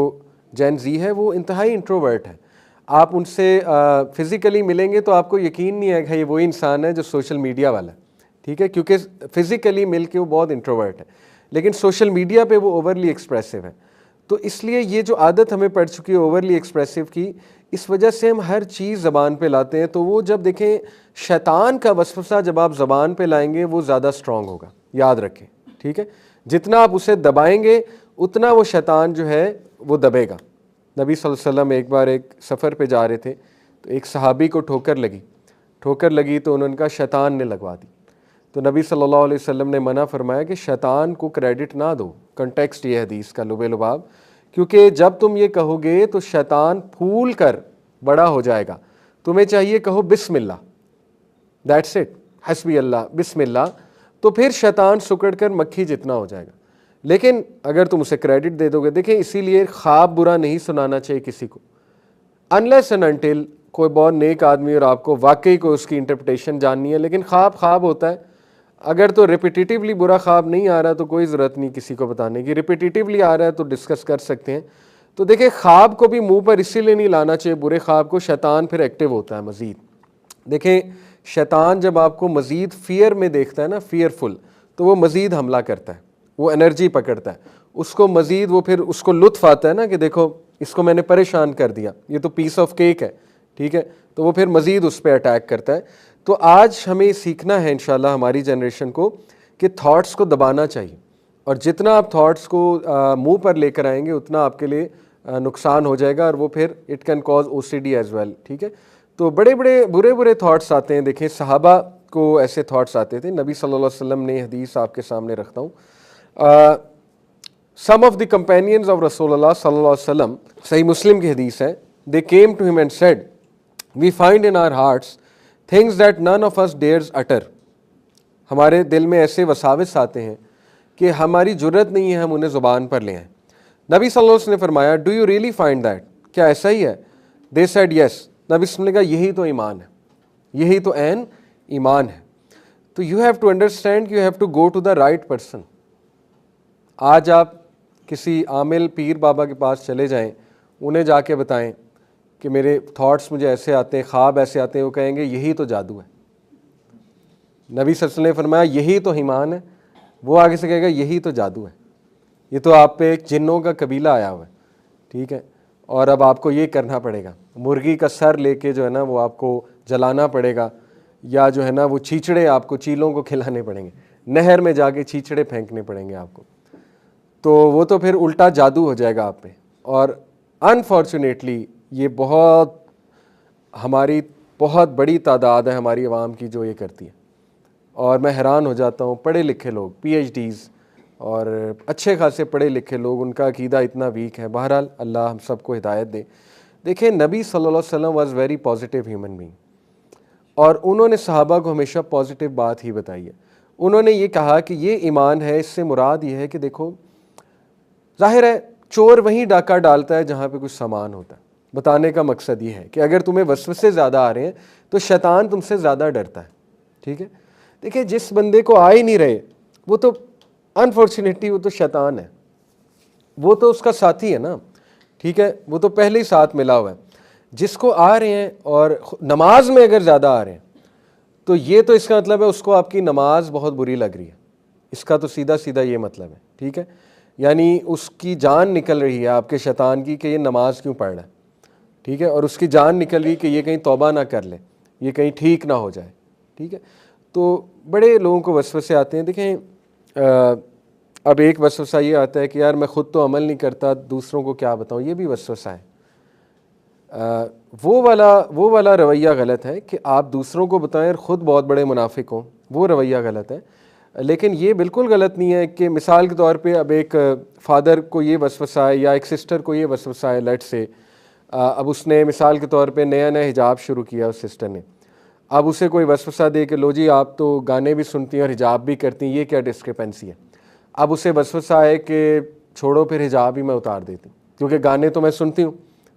[SPEAKER 1] جین زی ہے وہ انتہائی انٹروورٹ ہے. آپ ان سے فزیکلی ملیں گے تو آپ کو یقین نہیں آئے گا یہ وہی انسان ہے جو سوشل میڈیا والا ہے, ٹھیک ہے, کیونکہ فزیکلی مل کے وہ بہت انٹروورٹ ہے لیکن سوشل میڈیا پہ وہ اوورلی ایکسپریسو ہے. تو اس لیے یہ جو عادت ہمیں پڑ چکی ہے اوورلی ایکسپریسو کی, اس وجہ سے ہم ہر چیز زبان پہ لاتے ہیں. تو وہ جب دیکھیں شیطان کا وسوسہ جب آپ زبان پہ لائیں گے وہ زیادہ اسٹرانگ ہوگا, یاد رکھیں, ٹھیک ہے. جتنا آپ اسے دبائیں گے اتنا وہ شیطان جو ہے وہ دبے گا. نبی صلی اللہ علیہ وسلم ایک بار ایک سفر پہ جا رہے تھے تو ایک صحابی کو ٹھوکر لگی تو انہوں نے کہا شیطان نے لگوا دی. تو نبی صلی اللہ علیہ وسلم نے منع فرمایا کہ شیطان کو کریڈٹ نہ دو. کنٹیکسٹ یہ حدیث کا لب لباب, کیونکہ جب تم یہ کہو گے تو شیطان پھول کر بڑا ہو جائے گا. تمہیں چاہیے کہو بسم اللہ, دیٹس اٹ, حسبی اللہ, بسم اللہ, تو پھر شیطان سکڑ کر مکھی جتنا ہو جائے گا. لیکن اگر تم اسے کریڈٹ دے دو گے, دیکھیں اسی لیے خواب برا نہیں سنانا چاہیے کسی کو unless and until کوئی بہت نیک آدمی اور آپ کو واقعی کوئی اس کی انٹرپریٹیشن جاننی ہے. لیکن خواب ہوتا ہے, اگر تو ریپیٹیٹیولی برا خواب نہیں آ رہا تو کوئی ضرورت نہیں کسی کو بتانے کی. ریپیٹیٹیولی آ رہا ہے تو ڈسکس کر سکتے ہیں. تو دیکھیں خواب کو بھی منہ پر اسی لیے نہیں لانا چاہیے برے خواب کو, شیطان پھر ایکٹیو ہوتا ہے مزید. دیکھیں شیطان جب آپ کو مزید فیئر میں دیکھتا ہے نا, فیئرفل, تو وہ مزید حملہ کرتا ہے, وہ انرجی پکڑتا ہے اس کو مزید, وہ پھر اس کو لطف آتا ہے نا کہ دیکھو اس کو میں نے پریشان کر دیا, یہ تو پیس آف کیک ہے, ٹھیک ہے, تو وہ پھر مزید اس پہ اٹیک کرتا ہے. تو آج ہمیں سیکھنا ہے انشاءاللہ ہماری جنریشن کو کہ تھاٹس کو دبانا چاہیے, اور جتنا آپ تھاٹس کو منہ پر لے کر آئیں گے اتنا آپ کے لیے نقصان ہو جائے گا, اور وہ پھر it can cause OCD as well, ٹھیک ہے. تو بڑے برے تھاٹس آتے ہیں. دیکھیں صحابہ کو ایسے تھاٹس آتے تھے. نبی صلی اللہ علیہ وسلم نے حدیث آپ کے سامنے رکھتا ہوں. Some of the companions of Rasulullah sallallahu alaihi wasallam, صحیح مسلم کی حدیث ہے, they came to him and said, we find in our hearts things that none of us dares utter. ہمارے دل میں ایسے وساوس آتے ہیں کہ ہماری جرت نہیں ہے ہم انہیں زبان پر لے آئیں. نبی صلی اللہ علیہ وسلم نے فرمایا do you really find that, کیا ایسا ہی ہے؟ they said yes. نبی صلی اللہ علیہ وسلم نے کہا یہی تو ایمان ہے, یہی تو عین ایمان ہے. تو you have to understand, you have to go to the right person. آج آپ کسی عامل پیر بابا کے پاس چلے جائیں, انہیں جا کے بتائیں کہ میرے تھاٹس مجھے ایسے آتے ہیں, خواب ایسے آتے ہیں, وہ کہیں گے یہی تو جادو ہے. نبی صلی اللہ علیہ وسلم نے فرمایا یہی تو ایمان ہے, وہ آگے سے کہے گا یہی تو جادو ہے, یہ تو آپ پہ ایک جنوں کا قبیلہ آیا ہوا ہے, ٹھیک ہے, اور اب آپ کو یہ کرنا پڑے گا, مرغی کا سر لے کے جو ہے نا وہ آپ کو جلانا پڑے گا, یا جو ہے نا وہ چیچڑے آپ کو چیلوں کو کھلانے پڑیں گے, نہر میں جا کے چیچڑے پھینکنے پڑیں گے آپ کو. تو وہ تو پھر الٹا جادو ہو جائے گا آپ پہ. اور انفارچونیٹلی یہ ہماری بہت بڑی تعداد ہے ہماری عوام کی جو یہ کرتی ہے, اور میں حیران ہو جاتا ہوں. پڑھے لکھے لوگ, PhDs اور اچھے خاصے پڑھے لکھے لوگ, ان کا عقیدہ اتنا ویک ہے. بہرحال اللہ ہم سب کو ہدایت دے. دیکھیں نبی صلی اللہ علیہ وسلم was very positive human being, اور انہوں نے صحابہ کو ہمیشہ پازیٹیو بات ہی بتائی ہے. انہوں نے یہ کہا کہ یہ ایمان ہے, اس سے مراد یہ ہے کہ دیکھو ظاہر ہے چور وہیں ڈاکہ ڈالتا ہے جہاں پہ کچھ سامان ہوتا ہے. بتانے کا مقصد یہ ہے کہ اگر تمہیں وسوسے زیادہ آ رہے ہیں تو شیطان تم سے زیادہ ڈرتا ہے, ٹھیک ہے. دیکھیں جس بندے کو آ ہی نہیں رہے وہ تو انفارچونیٹلی وہ تو شیطان ہے. وہ تو اس کا ساتھی ہے نا, ٹھیک ہے, وہ تو پہلے ہی ساتھ ملا ہوا ہے. جس کو آ رہے ہیں اور نماز میں اگر زیادہ آ رہے ہیں تو یہ تو اس کا مطلب ہے اس کو آپ کی نماز بہت بری لگ رہی ہے, اس کا تو سیدھا سیدھا یہ مطلب ہے, ٹھیک ہے. یعنی اس کی جان نکل رہی ہے آپ کے شیطان کی کہ یہ نماز کیوں پڑھ رہا ہے, ٹھیک ہے, اور اس کی جان نکل رہی کہ یہ کہیں توبہ نہ کر لے, یہ کہیں ٹھیک نہ ہو جائے, ٹھیک ہے. تو بڑے لوگوں کو وسوسے آتے ہیں. دیکھیں اب ایک وسوسہ یہ آتا ہے کہ یار میں خود تو عمل نہیں کرتا, دوسروں کو کیا بتاؤں, یہ بھی وسوسہ ہے. وہ والا رویہ غلط ہے کہ آپ دوسروں کو بتائیں اور خود بہت بڑے منافق ہوں, وہ رویہ غلط ہے. لیکن یہ بالکل غلط نہیں ہے کہ مثال کے طور پہ اب ایک فادر کو یہ وسوسہ ہے یا ایک سسٹر کو یہ وسوسہ ہے, لیٹ سے اب اس نے مثال کے طور پہ نیا حجاب شروع کیا اس سسٹر نے. اب اسے کوئی وسوسہ دے کہ لو جی آپ تو گانے بھی سنتی ہیں اور حجاب بھی کرتی ہیں, یہ کیا ڈسکرپنسی ہے. اب اسے وسوسہ ہے کہ چھوڑو پھر حجاب ہی میں اتار دیتی ہوں کیونکہ گانے تو میں سنتی ہوں.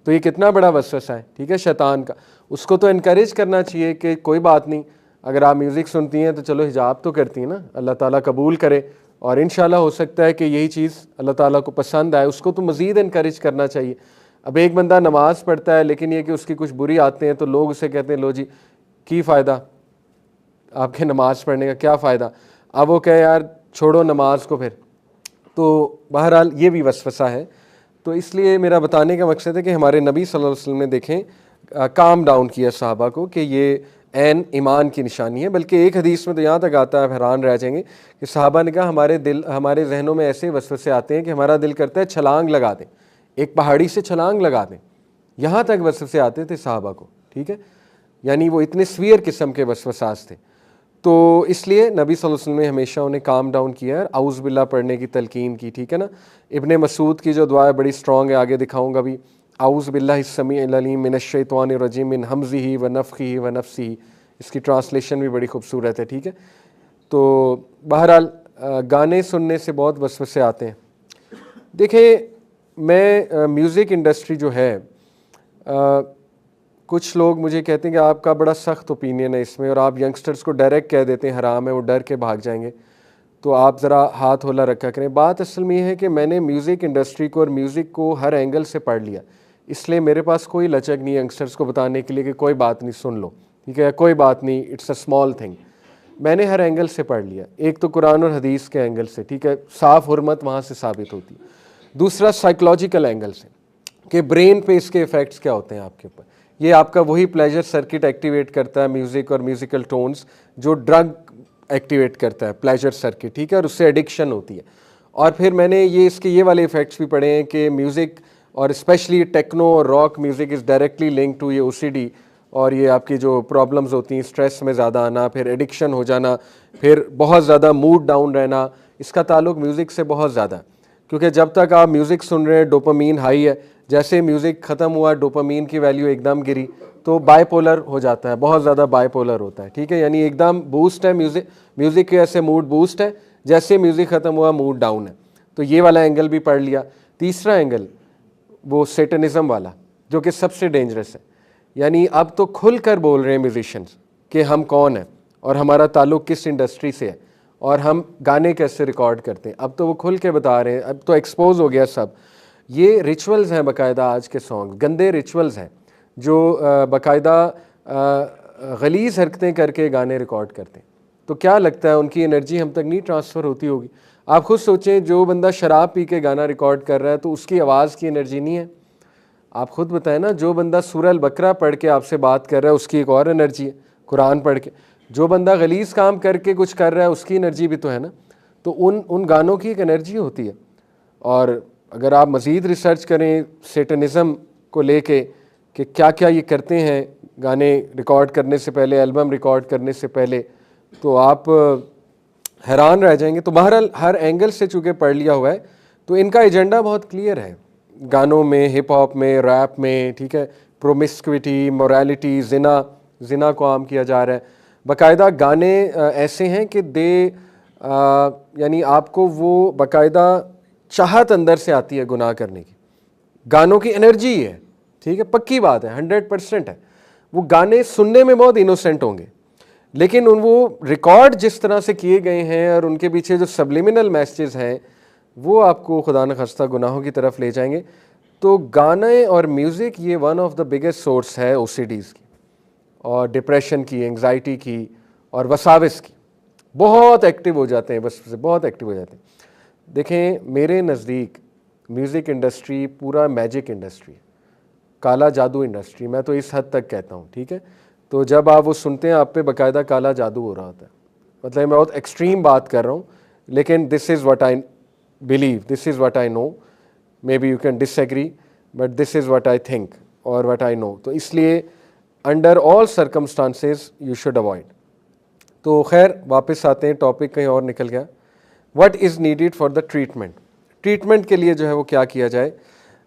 [SPEAKER 1] تو یہ کتنا بڑا وسوسہ ہے, ٹھیک ہے, شیطان کا. اس کو تو انکریج کرنا چاہیے کہ کوئی بات نہیں, اگر آپ میوزک سنتی ہیں تو چلو حجاب تو کرتی ہیں نا, اللہ تعالیٰ قبول کرے, اور انشاءاللہ ہو سکتا ہے کہ یہی چیز اللہ تعالیٰ کو پسند آئے. اس کو تو مزید انکریج کرنا چاہیے. اب ایک بندہ نماز پڑھتا ہے لیکن یہ کہ اس کی کچھ بری عادتیں ہیں تو لوگ اسے کہتے ہیں لو جی کی فائدہ, آپ کے نماز پڑھنے کا کیا فائدہ. اب وہ کہے یار چھوڑو نماز کو پھر. تو بہرحال یہ بھی وسوسہ ہے. تو اس لیے میرا بتانے کا مقصد ہے کہ ہمارے نبی صلی اللہ علیہ وسلم نے دیکھیں کام ڈاؤن کیا صحابہ کو کہ یہ عین ایمان کی نشانی ہے. بلکہ ایک حدیث میں تو یہاں تک آتا ہے, آپ حیران رہ جائیں گے کہ صحابہ نے کہا ہمارے ذہنوں میں ایسے وسوسے آتے ہیں کہ ہمارا دل کرتا ہے چھلانگ لگا دیں, ایک پہاڑی سے چھلانگ لگا دیں. یہاں تک وسوسے آتے تھے صحابہ کو, ٹھیک ہے. یعنی وہ اتنے سویر قسم کے وسوسات تھے. تو اس لیے نبی صلی اللہ علیہ وسلم نے ہمیشہ انہیں کام ڈاؤن کیا ہے, اعوذ باللہ پڑھنے کی تلقین کی, ٹھیک ہے نا. ابن مسعود کی جو دعا ہے بڑی اسٹرانگ ہے, آگے دکھاؤں گا بھی. اعوذ باللہ السمیع العلیم من الشیطان الرجیم من ہمزہ ونفخہ ونفثہ, اس کی ٹرانسلیشن بھی بڑی خوبصورت ہے, ٹھیک ہے. تو بہرحال گانے سننے سے بہت وسوسے آتے ہیں. دیکھیں میں میوزک انڈسٹری جو ہے, کچھ لوگ مجھے کہتے ہیں کہ آپ کا بڑا سخت اوپینین ہے اس میں اور آپ ینگسٹرز کو ڈائریکٹ کہہ دیتے ہیں حرام ہے, وہ ڈر کے بھاگ جائیں گے, تو آپ ذرا ہاتھ ہولا رکھا کریں. بات اصل میں یہ ہے کہ میں نے میوزک انڈسٹری کو اور میوزک کو ہر اینگل سے پڑھ لیا, اس لیے میرے پاس کوئی لچک نہیں ینگسٹرز کو بتانے کے لیے کہ کوئی بات نہیں سن لو, ٹھیک ہے, کوئی بات نہیں, اٹس اے اسمال تھنگ. میں نے ہر اینگل سے پڑھ لیا. ایک تو قرآن اور حدیث کے اینگل سے, ٹھیک ہے, صاف حرمت وہاں سے ثابت ہوتی ہے. دوسرا سائیکلوجیکل اینگل سے کہ برین پہ اس کے ایفیکٹس کیا ہوتے ہیں آپ کے اوپر. یہ آپ کا وہی پلیجر سرکٹ ایکٹیویٹ کرتا ہے میوزک اور میوزیکل ٹونز جو ڈرگ ایکٹیویٹ کرتا ہے, پلیجر سرکٹ, ٹھیک ہے, اور اس سے ایڈکشن ہوتی ہے. اور پھر میں نے اس کے یہ والے ایفیکٹس بھی پڑھے ہیں کہ میوزک اور اسپیشلی ٹیکنو اور rock music is directly link to یہ او سی ڈی, اور یہ آپ کی جو پرابلمز ہوتی ہیں, اسٹریس میں زیادہ آنا, پھر ایڈکشن ہو جانا, پھر بہت زیادہ موڈ ڈاؤن رہنا, اس کا تعلق میوزک سے بہت زیادہ ہے. کیونکہ جب تک آپ میوزک سن رہے ہیں ڈوپامین ہائی ہے, جیسے میوزک ختم ہوا ڈوپامین کی ویلیو ایک دم گری, تو بائی پولر ہو جاتا ہے, بہت زیادہ بائی پولر ہوتا ہے, ٹھیک ہے. یعنی ایک دم بوسٹ ہے میوزک کے, ایسے موڈ بوسٹ ہے, جیسے میوزک ختم ہوا موڈ ڈاؤن ہے. تو یہ والا اینگل بھی پڑھ لیا. تیسرا اینگل وہ سیٹنزم والا جو کہ سب سے ڈینجرس ہے. یعنی اب تو کھل کر بول رہے ہیں میوزیشنز کہ ہم کون ہیں اور ہمارا تعلق کس انڈسٹری سے ہے اور ہم گانے کیسے ریکارڈ کرتے ہیں. اب تو وہ کھل کے بتا رہے ہیں, اب تو ایکسپوز ہو گیا سب. یہ ریچولز ہیں باقاعدہ, آج کے سانگ گندے ریچولز ہیں جو باقاعدہ غلیظ حرکتیں کر کے گانے ریکارڈ کرتے ہیں. تو کیا لگتا ہے ان کی انرجی ہم تک نہیں ٹرانسفر ہوتی ہوگی؟ آپ خود سوچیں, جو بندہ شراب پی کے گانا ریکارڈ کر رہا ہے تو اس کی آواز کی انرجی نہیں ہے. آپ خود بتائیں نا, جو بندہ سورہ البقرہ پڑھ کے آپ سے بات کر رہا ہے اس کی ایک اور انرجی ہے, قرآن پڑھ کے. جو بندہ غلیظ کام کر کے کچھ کر رہا ہے اس کی انرجی بھی تو ہے نا. تو ان گانوں کی ایک انرجی ہوتی ہے. اور اگر آپ مزید ریسرچ کریں سیٹنزم کو لے کے کہ کیا کیا یہ کرتے ہیں گانے ریکارڈ کرنے سے پہلے, البم ریکارڈ کرنے سے پہلے, تو آپ حیران رہ جائیں گے. تو بہرحال ہر اینگل سے چونکہ پڑھ لیا ہوا ہے تو ان کا ایجنڈا بہت کلیئر ہے, گانوں میں, ہپ ہاپ میں, ریپ میں, ٹھیک ہے, پرومسکوٹی, موریلٹی, زنا کو عام کیا جا رہا ہے. باقاعدہ گانے ایسے ہیں کہ یعنی آپ کو وہ باقاعدہ چاہت اندر سے آتی ہے گناہ کرنے کی. گانوں کی انرجی ہے, ٹھیک ہے, پکی بات ہے, 100% ہے. وہ گانے سننے میں بہت انوسینٹ ہوں گے لیکن وہ ریکارڈ جس طرح سے کیے گئے ہیں اور ان کے پیچھے جو سبلیمنل میسیجز ہیں وہ آپ کو خدا نخواستہ گناہوں کی طرف لے جائیں گے. تو گانے اور میوزک یہ one of the biggest source ہے OCDs کی اور ڈپریشن کی, انگزائٹی کی اور وساوس کی. بہت ایکٹیو ہو جاتے ہیں, بس بہت ایکٹیو ہو جاتے ہیں. دیکھیں میرے نزدیک میوزک انڈسٹری پورا میجک انڈسٹری ہے, کالا جادو انڈسٹری, میں تو اس حد تک کہتا ہوں. ٹھیک ہے, تو جب آپ وہ سنتے ہیں آپ پہ باقاعدہ کالا جادو ہو رہا ہوتا ہے. مطلب میں بہت ایکسٹریم بات کر رہا ہوں, لیکن this is what I believe, this is what I know. Maybe you can disagree but this is what I think اور واٹ آئی نو. تو اس لیے under all circumstances you should avoid. تو خیر واپس آتے ہیں, topic کہیں اور نکل گیا. What is needed for the treatment. Treatment کے لیے جو ہے وہ کیا کیا جائے.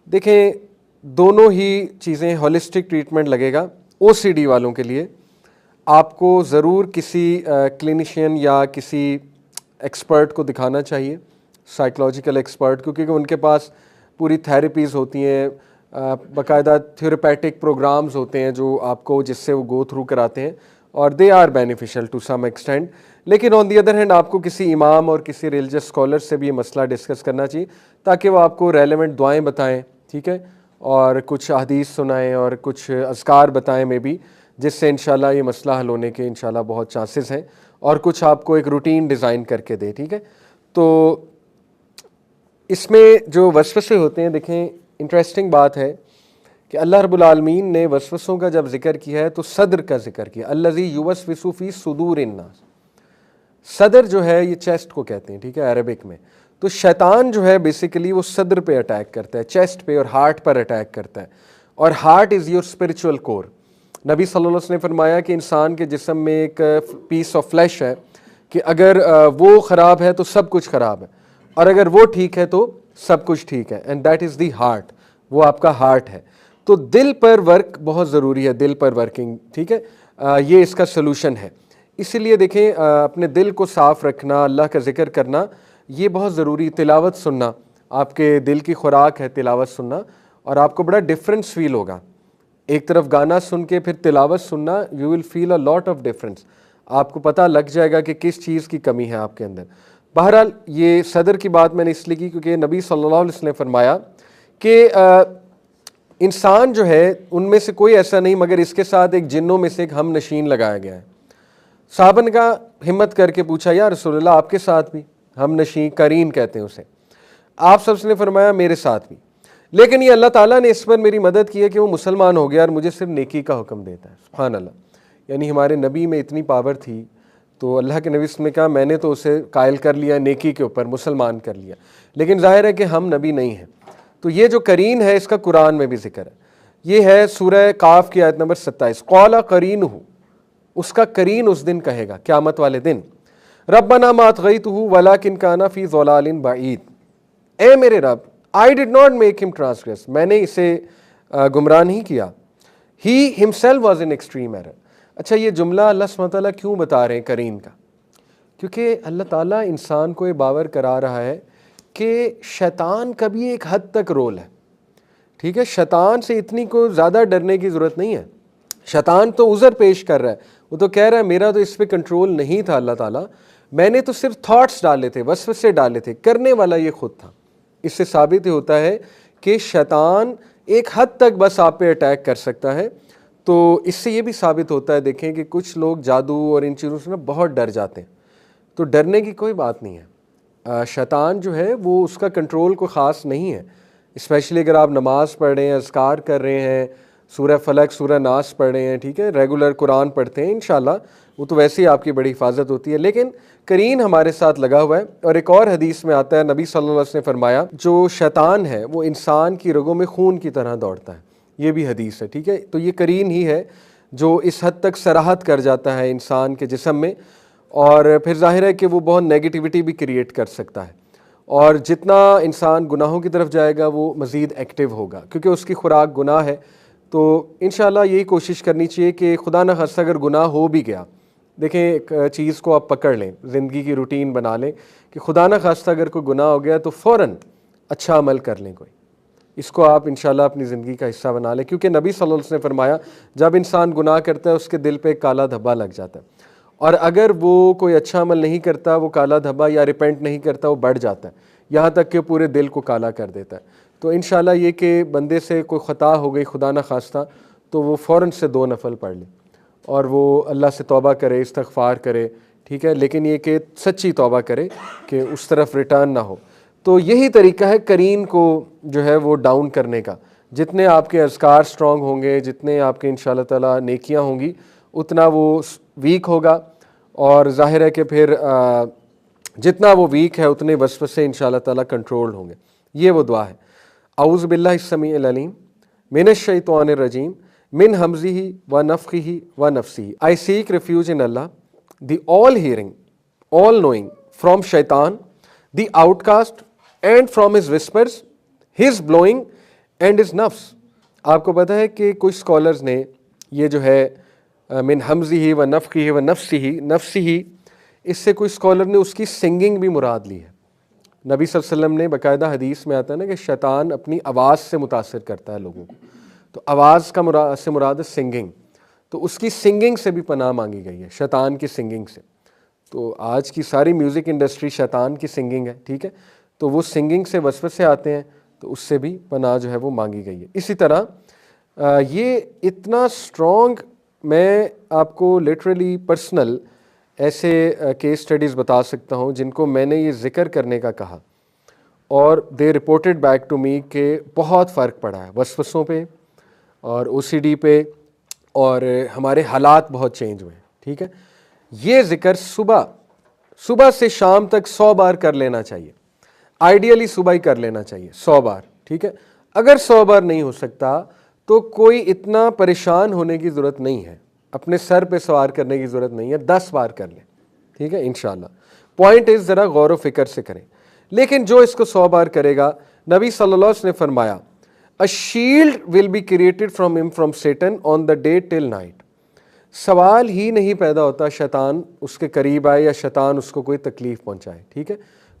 [SPEAKER 1] دیکھیں دونوں ہی چیزیں ہولسٹک ٹریٹمنٹ لگے گا. OCD والوں کے لیے آپ کو ضرور کسی کلینیشین یا کسی ایکسپرٹ کو دکھانا چاہیے, سائیکلوجیکل ایکسپرٹ, کیونکہ ان کے پاس پوری تھیراپیز ہوتی ہیں, باقاعدہ تھیوریپیٹک پروگرامز ہوتے ہیں جو آپ کو جس سے وہ گو تھرو کراتے ہیں, اور they are beneficial to some extent. لیکن آن دی ادر ہینڈ آپ کو کسی امام اور کسی ریلیجس اسکالر سے بھی یہ مسئلہ ڈسکس کرنا چاہیے تاکہ وہ آپ کو ریلیونٹ دعائیں بتائیں, ٹھیک ہے, اور کچھ احادیث سنائیں اور کچھ اذکار بتائیں میں بھی, جس سے انشاءاللہ یہ مسئلہ حل ہونے کے انشاءاللہ بہت چانسز ہیں, اور کچھ آپ کو ایک روٹین ڈیزائن کر کے دے. ٹھیک ہے, تو اس میں جو وسوسے ہوتے ہیں, دیکھیں انٹرسٹنگ بات ہے کہ اللہ رب العالمین نے وسوسوں کا جب ذکر کیا ہے تو صدر کا ذکر کیا, الذی یوسوس فی صدور الناس. صدر جو ہے یہ چیسٹ کو کہتے ہیں, ٹھیک ہے, عربک میں. تو شیطان جو ہے بیسیکلی وہ صدر پہ اٹیک کرتا ہے, چیسٹ پہ اور ہارٹ پر اٹیک کرتا ہے, اور ہارٹ از یور اسپرچول کور. نبی صلی اللہ علیہ وسلم نے فرمایا کہ انسان کے جسم میں ایک پیس آف فلیش ہے کہ اگر وہ خراب ہے تو سب کچھ خراب ہے, اور اگر وہ ٹھیک ہے تو سب کچھ ٹھیک ہے, and that is the heart. وہ آپ کا ہارٹ ہے. تو دل پر ورک بہت ضروری ہے, دل پر ورکنگ, ٹھیک ہے, یہ اس کا سلوشن ہے. اسی لیے دیکھیں اپنے دل کو صاف رکھنا, اللہ کا ذکر کرنا یہ بہت ضروری. تلاوت سننا, آپ کے دل کی خوراک ہے تلاوت سننا, اور آپ کو بڑا ڈفرینس فیل ہوگا. ایک طرف گانا سن کے پھر تلاوت سننا, you will feel a lot of difference. آپ کو پتہ لگ جائے گا کہ کس چیز کی کمی ہے آپ کے اندر. بہرحال یہ صدر کی بات میں نے اس لیے کی کیونکہ نبی صلی اللہ علیہ وسلم نے فرمایا کہ انسان جو ہے ان میں سے کوئی ایسا نہیں مگر اس کے ساتھ ایک جنوں میں سے ایک ہم نشین لگایا گیا ہے. صحابہ نے کہا, ہمت کر کے پوچھا, یا رسول اللہ آپ کے ساتھ بھی ہم نشین, قرین کہتے ہیں اسے. آپ سب نے فرمایا میرے ساتھ بھی, لیکن یہ اللہ تعالیٰ نے اس پر میری مدد کی ہے کہ وہ مسلمان ہو گیا اور مجھے صرف نیکی کا حکم دیتا ہے. سبحان اللہ. یعنی ہمارے نبی میں اتنی پاور تھی, تو اللہ کے نبی نے کہا میں نے تو اسے قائل کر لیا نیکی کے اوپر, مسلمان کر لیا, لیکن ظاہر ہے کہ ہم نبی نہیں ہیں. تو یہ جو قرین ہے اس کا قرآن میں بھی ذکر ہے. یہ ہے سورہ قاف کی آیت نمبر 27. قال قرینہ, اس کا قرین اس دن کہے گا قیامت والے دن, ربنا ما اطغیتہ ولکن کان فی ضلال بعید. اے میرے رب, I did not make him transgress, میں نے اسے گمراہ نہیں کیا. He himself was in extreme error. اچھا یہ جملہ اللہ سبحانہ وتعالیٰ کیوں بتا رہے ہیں قرین کا؟ کیونکہ اللہ تعالیٰ انسان کو یہ باور کرا رہا ہے کہ شیطان کا بھی ایک حد تک رول ہے. ٹھیک ہے, شیطان سے اتنی کو زیادہ ڈرنے کی ضرورت نہیں ہے. شیطان تو عذر پیش کر رہا ہے, وہ تو کہہ رہا ہے میرا تو اس پہ کنٹرول نہیں تھا اللہ تعالیٰ, میں نے تو صرف تھاٹس ڈالے تھے, وسوسے ڈالے تھے, کرنے والا یہ خود تھا. اس سے ثابت ہوتا ہے کہ شیطان ایک حد تک بس آپ پہ اٹیک کر سکتا ہے. تو اس سے یہ بھی ثابت ہوتا ہے, دیکھیں کہ کچھ لوگ جادو اور ان چیزوں سے نا بہت ڈر جاتے ہیں. تو ڈرنے کی کوئی بات نہیں ہے. شیطان جو ہے وہ اس کا کنٹرول کوئی خاص نہیں ہے. اسپیشلی اگر آپ نماز پڑھ رہے ہیں, اذکار کر رہے ہیں, سورہ فلق سورہ ناس پڑھ رہے ہیں, ٹھیک ہے, ریگولر قرآن پڑھتے ہیں, انشاءاللہ وہ تو ویسے ہی آپ کی بڑی حفاظت ہوتی ہے. لیکن قرین ہمارے ساتھ لگا ہوا ہے. اور ایک اور حدیث میں آتا ہے, نبی صلی اللہ علیہ وسلم نے فرمایا جو شیطان ہے وہ انسان کی رگوں میں خون کی طرح دوڑتا ہے. یہ بھی حدیث ہے, ٹھیک ہے. تو یہ قرین ہی ہے جو اس حد تک سراحت کر جاتا ہے انسان کے جسم میں, اور پھر ظاہر ہے کہ وہ بہت نیگیٹیوٹی بھی کریٹ کر سکتا ہے. اور جتنا انسان گناہوں کی طرف جائے گا وہ مزید ایکٹیو ہوگا, کیونکہ اس کی خوراک گناہ ہے. تو انشاءاللہ یہی کوشش کرنی چاہیے کہ خدا نہ خواستہ اگر گناہ ہو بھی گیا, دیکھیں ایک چیز کو آپ پکڑ لیں, زندگی کی روٹین بنا لیں کہ خدا نہ خواستہ اگر کوئی گناہ ہو گیا تو فوراً اچھا عمل کر لیں کوئی. اس کو آپ انشاءاللہ اپنی زندگی کا حصہ بنا لیں, کیونکہ نبی صلی اللہ علیہ وسلم نے فرمایا جب انسان گناہ کرتا ہے اس کے دل پہ ایک کالا دھبا لگ جاتا ہے, اور اگر وہ کوئی اچھا عمل نہیں کرتا وہ کالا دھبا یا ریپینٹ نہیں کرتا وہ بڑھ جاتا ہے. یہاں تک کہ پورے دل کو کالا کر دیتا ہے. تو انشاءاللہ یہ کہ بندے سے کوئی خطا ہو گئی خدا نہ خواستہ تو وہ فوراً سے 2 نفل پڑھ لے اور وہ اللہ سے توبہ کرے, استغفار کرے, ٹھیک ہے, لیکن یہ کہ سچی توبہ کرے کہ اس طرف ریٹرن نہ ہو. تو یہی طریقہ ہے قرین کو جو ہے وہ ڈاؤن کرنے کا. جتنے آپ کے اذکار سٹرونگ ہوں گے, جتنے آپ کے انشاءاللہ تعالیٰ نیکیاں ہوں گی, اتنا وہ ویک ہوگا, اور ظاہر ہے کہ پھر جتنا وہ ویک ہے اتنے وسوسے انشاءاللہ تعالیٰ کنٹرول ہوں گے. یہ وہ دعا ہے. اعوذ باللہ السمیع العلیم من الشیطان الرجیم من حمزہ ونفخہ ونفثہ. I seek refuge in Allah, the all hearing, all knowing, from shaitan, the outcast, and from his whispers, his blowing and his nafs. آپ کو پتہ ہے کہ کچھ اسکالرز نے یہ جو ہے من حمزہ ونفخہ ونفثہ, اس سے کوئی اسکالر نے اس کی سنگنگ بھی مراد لی ہے. نبی صلی اللہ علیہ وسلم نے باقاعدہ حدیث میں آتا ہے نا کہ شیطان اپنی آواز سے متاثر کرتا ہے لوگوں کو, تو آواز کا سے مراد ہے سنگنگ. تو اس کی سنگنگ سے بھی پناہ مانگی گئی ہے, شیطان کی سنگنگ سے. تو آج کی ساری میوزک انڈسٹری شیطان کی سنگنگ ہے, ٹھیک ہے, تو وہ سنگنگ سے وسوسے آتے ہیں تو اس سے بھی پناہ جو ہے وہ مانگی گئی ہے. اسی طرح یہ اتنا اسٹرانگ, میں آپ کو لٹرلی پرسنل ایسے کیس اسٹڈیز بتا سکتا ہوں جن کو میں نے یہ ذکر کرنے کا کہا اور دے رپورٹڈ بیک ٹو می کہ بہت فرق پڑا ہے وسوسوں پہ اور او سی ڈی پہ, اور ہمارے حالات بہت چینج ہوئے, ٹھیک ہے. یہ ذکر صبح سے شام تک 100 بار کر لینا چاہیے, آئیڈیلی صبح ہی کر لینا چاہیے 100 بار, ٹھیک ہے. اگر 100 بار نہیں ہو سکتا تو کوئی اتنا پریشان ہونے کی ضرورت نہیں ہے, اپنے سر پہ سوار کرنے کی ضرورت نہیں ہے, 10 بار کر لیں, ٹھیک ہے انشاءاللہ. پوائنٹ از ذرا غور و فکر سے کریں. لیکن جو اس کو 100 بار کرے گا, نبی صلی اللہ علیہ وسلم نے فرمایا a shield will be created from him from Satan on the day till night. سوال ہی نہیں پیدا ہوتا شیطان اس کے قریب آئے یا شیطان اس کو کوئی تکلیف پہنچائے, ٹھیک ہے.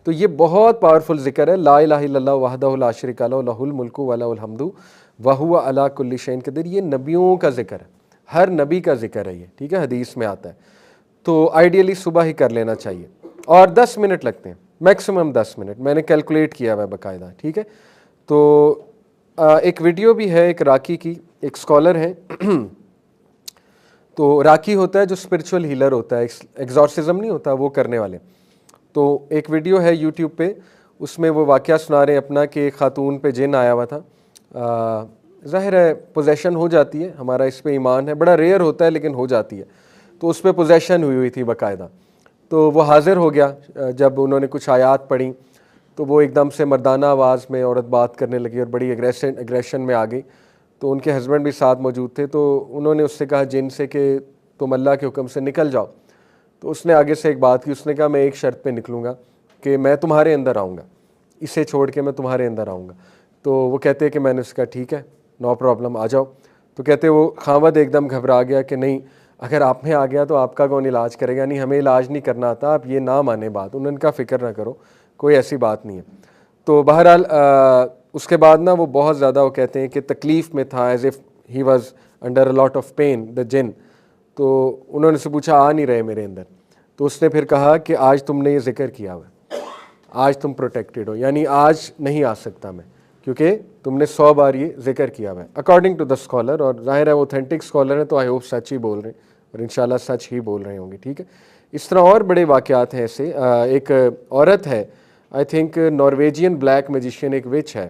[SPEAKER 1] تو یہ بہت پاورفل ذکر ہے, لا الہ الا اللہ وحدہ لا شریک لہ لہ الملک ولہ الحمد وہو علی کل شیء قدیر. یہ نبیوں کا ذکر ہے, ہر نبی کا ذکر ہے یہ, ٹھیک ہے, حدیث میں آتا ہے. تو آئیڈیلی صبح ہی کر لینا چاہیے, اور 10 منٹ لگتے ہیں, میکسیمم 10 منٹ, میں نے کیلکولیٹ کیا ہوا ہے باقاعدہ, ٹھیک ہے. تو ایک ویڈیو بھی ہے ایک راکی کی, ایک اسکالر ہیں تو راکی ہوتا ہے جو اسپرچول ہیلر ہوتا ہے, ایگزورسزم نہیں ہوتا وہ کرنے والے. تو ایک ویڈیو ہے یوٹیوب پہ, اس میں وہ واقعہ سنا رہے ہیں اپنا کہ ایک خاتون پہ جن آیا ہوا تھا. ظاہر ہے پوزیشن ہو جاتی ہے, ہمارا اس پہ ایمان ہے, بڑا ریئر ہوتا ہے لیکن ہو جاتی ہے. تو اس پہ پوزیشن ہوئی تھی باقاعدہ. تو وہ حاضر ہو گیا, جب انہوں نے کچھ آیات پڑھی تو وہ ایک دم سے مردانہ آواز میں عورت بات کرنے لگی اور بڑی ایگریشن میں آ گئی. تو ان کے ہسبینڈ بھی ساتھ موجود تھے, تو انہوں نے اس سے کہا جن سے کہ تم اللہ کے حکم سے نکل جاؤ. تو اس نے آگے سے ایک بات کی, اس نے کہا میں ایک شرط پہ نکلوں گا کہ میں تمہارے اندر آؤں گا, اسے چھوڑ کے میں تمہارے اندر آؤں گا. تو وہ کہتے کہ میں نے اس کا ٹھیک ہے نو پرابلم آ جاؤ. تو کہتے وہ خاوند ایک دم گھبرا گیا کہ نہیں اگر آپ میں آ گیا تو آپ کا کون علاج کرے گا, نہیں ہمیں علاج نہیں کرنا آتا, آپ یہ نہ مانیں بات. انہوں نے کہا فکر نہ کرو, کوئی ایسی بات نہیں ہے. تو بہرحال اس کے بعد نا وہ بہت زیادہ وہ کہتے ہیں کہ تکلیف میں تھا, as if he was under a lot of pain the jinn. تو انہوں نے سے پوچھا آ نہیں رہے میرے اندر. تو اس نے پھر کہا کہ آج تم نے یہ ذکر کیا ہوا ہے, آج تم پروٹیکٹڈ ہو, یعنی آج نہیں آ سکتا میں کیونکہ تم نے 100 بار یہ ذکر کیا ہوا ہے اکارڈنگ ٹو دا اسکالر. اور ظاہر ہے وہ اوتھینٹک اسکالر ہیں تو آئی ہوپ سچ ہی بول رہے ہیں, اور انشاءاللہ سچ ہی بول رہے ہوں گے, ٹھیک ہے. اس طرح اور بڑے واقعات ہیں ایسے. ایک عورت ہے I think Norwegian black magician, ایک وچ ہے,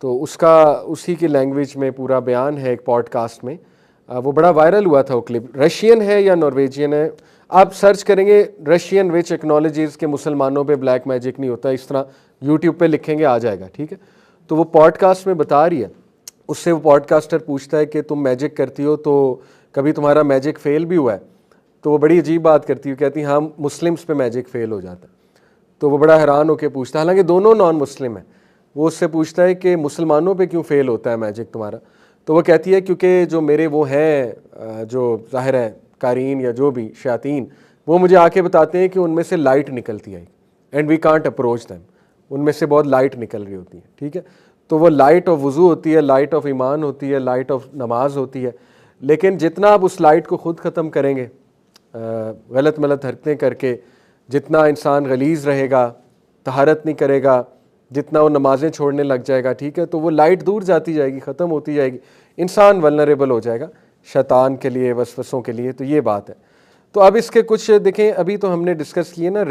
[SPEAKER 1] تو اس کا اسی کی لینگویج میں پورا بیان ہے ایک پوڈ کاسٹ میں. وہ بڑا وائرل ہوا تھا وہ کلپ. رشین ہے یا نارویجین ہے, آپ سرچ کریں گے رشین وچ ایکنالوجیز کے مسلمانوں پہ بلیک میجک نہیں ہوتا, اس طرح یوٹیوب پہ لکھیں گے آ جائے گا, ٹھیک ہے. تو وہ پوڈ کاسٹ میں بتا رہی ہے, اس سے وہ پوڈ کاسٹر پوچھتا ہے کہ تم میجک کرتی ہو تو کبھی تمہارا میجک فیل بھی ہوا ہے. تو وہ بڑی عجیب بات کرتی ہے, کہتی ہاں مسلمس پہ میجک فیل ہو جاتا ہے. تو وہ بڑا حیران ہو کے پوچھتا ہے, حالانکہ دونوں نان مسلم ہیں, وہ اس سے پوچھتا ہے کہ مسلمانوں پہ کیوں فیل ہوتا ہے میجک تمہارا. تو وہ کہتی ہے کیونکہ جو میرے وہ ہیں جو ظاہر ہے قارین یا جو بھی شیاطین, وہ مجھے آ کے بتاتے ہیں کہ ان میں سے لائٹ نکلتی ہے and we can't approach them, ان میں سے بہت لائٹ نکل رہی ہوتی ہے, ٹھیک ہے. تو وہ لائٹ آف وضو ہوتی ہے, لائٹ آف ایمان ہوتی ہے, لائٹ آف نماز ہوتی ہے. لیکن جتنا آپ اس لائٹ کو خود ختم کریں گے غلط ملت حرکتیں کر کے, جتنا انسان غلیظ رہے گا, طہارت نہیں کرے گا, جتنا وہ نمازیں چھوڑنے لگ جائے گا، ٹھیک ہے، تو وہ لائٹ دور جاتی جائے گی، ختم ہوتی جائے گی، انسان ولنریبل ہو جائے گا شیطان کے لیے، وسوسوں کے لیے. تو یہ بات ہے. تو اب اس کے کچھ دیکھیں، ابھی تو ہم نے ڈسکس کیے نا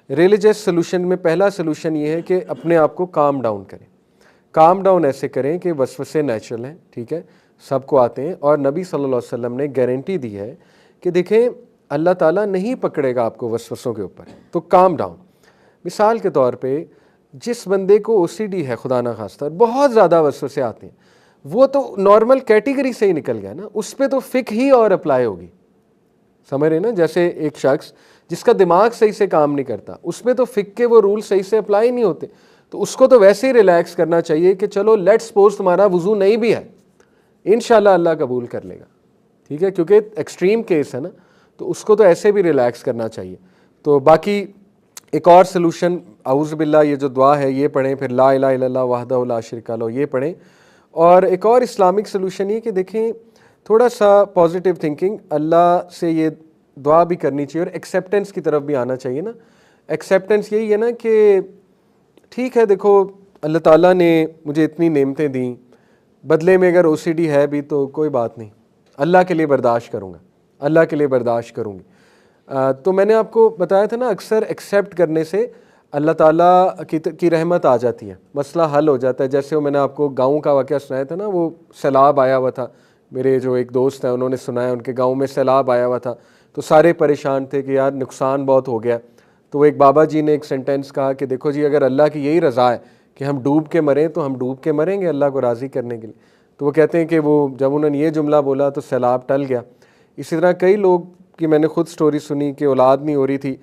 [SPEAKER 1] ریلیجس سلوشن میں پہلا سلوشن یہ ہے کہ اپنے آپ کو کام ڈاؤن کریں. کام ڈاؤن ایسے کریں کہ وسوسے نیچرل ہیں، ٹھیک ہے، سب کو آتے ہیں، اور نبی صلی اللہ علیہ وسلم نے گارنٹی دی ہے کہ دیکھیں اللہ تعالیٰ نہیں پکڑے گا آپ کو وسوسوں کے اوپر. تو کام ڈاؤن. مثال کے طور پہ جس بندے کو او سی ڈی ہے، خدا نہ خواستہ، بہت زیادہ وسوسے آتے ہیں، وہ تو نارمل کیٹیگری سے ہی نکل گیا نا، اس پہ تو فقہ ہی اور اپلائی ہوگی. سمجھ رہے نا؟ جیسے ایک شخص جس کا دماغ صحیح سے کام نہیں کرتا، اس پہ تو فقہ کے وہ رول صحیح سے اپلائی نہیں ہوتے، تو اس کو تو ویسے ہی ریلیکس کرنا چاہیے کہ چلو لیٹ سپوز تمہارا وضو نہیں بھی ہے، انشاءاللہ اللہ قبول کر لے گا، ٹھیک ہے، کیونکہ ایکسٹریم کیس ہے نا، تو اس کو تو ایسے بھی ریلیکس کرنا چاہیے. تو باقی ایک اور سلوشن، اعوذ باللہ، یہ جو دعا ہے یہ پڑھیں، پھر لا الہ الا اللہ وحدہ لا شریک لہ یہ پڑھیں. اور ایک اور اسلامک سلوشن یہ کہ دیکھیں تھوڑا سا پازیٹیو تھنکنگ، اللہ سے یہ دعا بھی کرنی چاہیے اور ایکسیپٹنس کی طرف بھی آنا چاہیے نا. ایکسیپٹنس یہی ہے نا کہ ٹھیک ہے، دیکھو اللہ تعالیٰ نے مجھے اتنی نعمتیں دیں، بدلے میں اگر او سی ڈی ہے بھی تو کوئی بات نہیں، اللہ کے لیے برداشت کروں گا، اللہ کے لیے برداشت کروں گی. تو میں نے آپ کو بتایا تھا نا، اکثر ایکسیپٹ کرنے سے اللہ تعالیٰ کی رحمت آ جاتی ہے، مسئلہ حل ہو جاتا ہے. جیسے وہ میں نے آپ کو گاؤں کا واقعہ سنایا تھا نا، وہ سیلاب آیا ہوا تھا، میرے جو ایک دوست ہیں انہوں نے سنایا، ان کے گاؤں میں سیلاب آیا ہوا تھا، تو سارے پریشان تھے کہ یار نقصان بہت ہو گیا. تو وہ ایک بابا جی نے ایک سینٹینس کہا کہ دیکھو جی، اگر اللہ کی یہی رضا ہے کہ ہم ڈوب کے مریں تو ہم ڈوب کے مریں گے اللہ کو راضی کرنے کے لیے. تو وہ کہتے ہیں کہ وہ جب انہوں نے یہ جملہ بولا تو سیلاب ٹل گیا. اسی طرح کئی لوگ کی میں نے خود سٹوری سنی کہ اولاد نہیں ہو رہی تھی،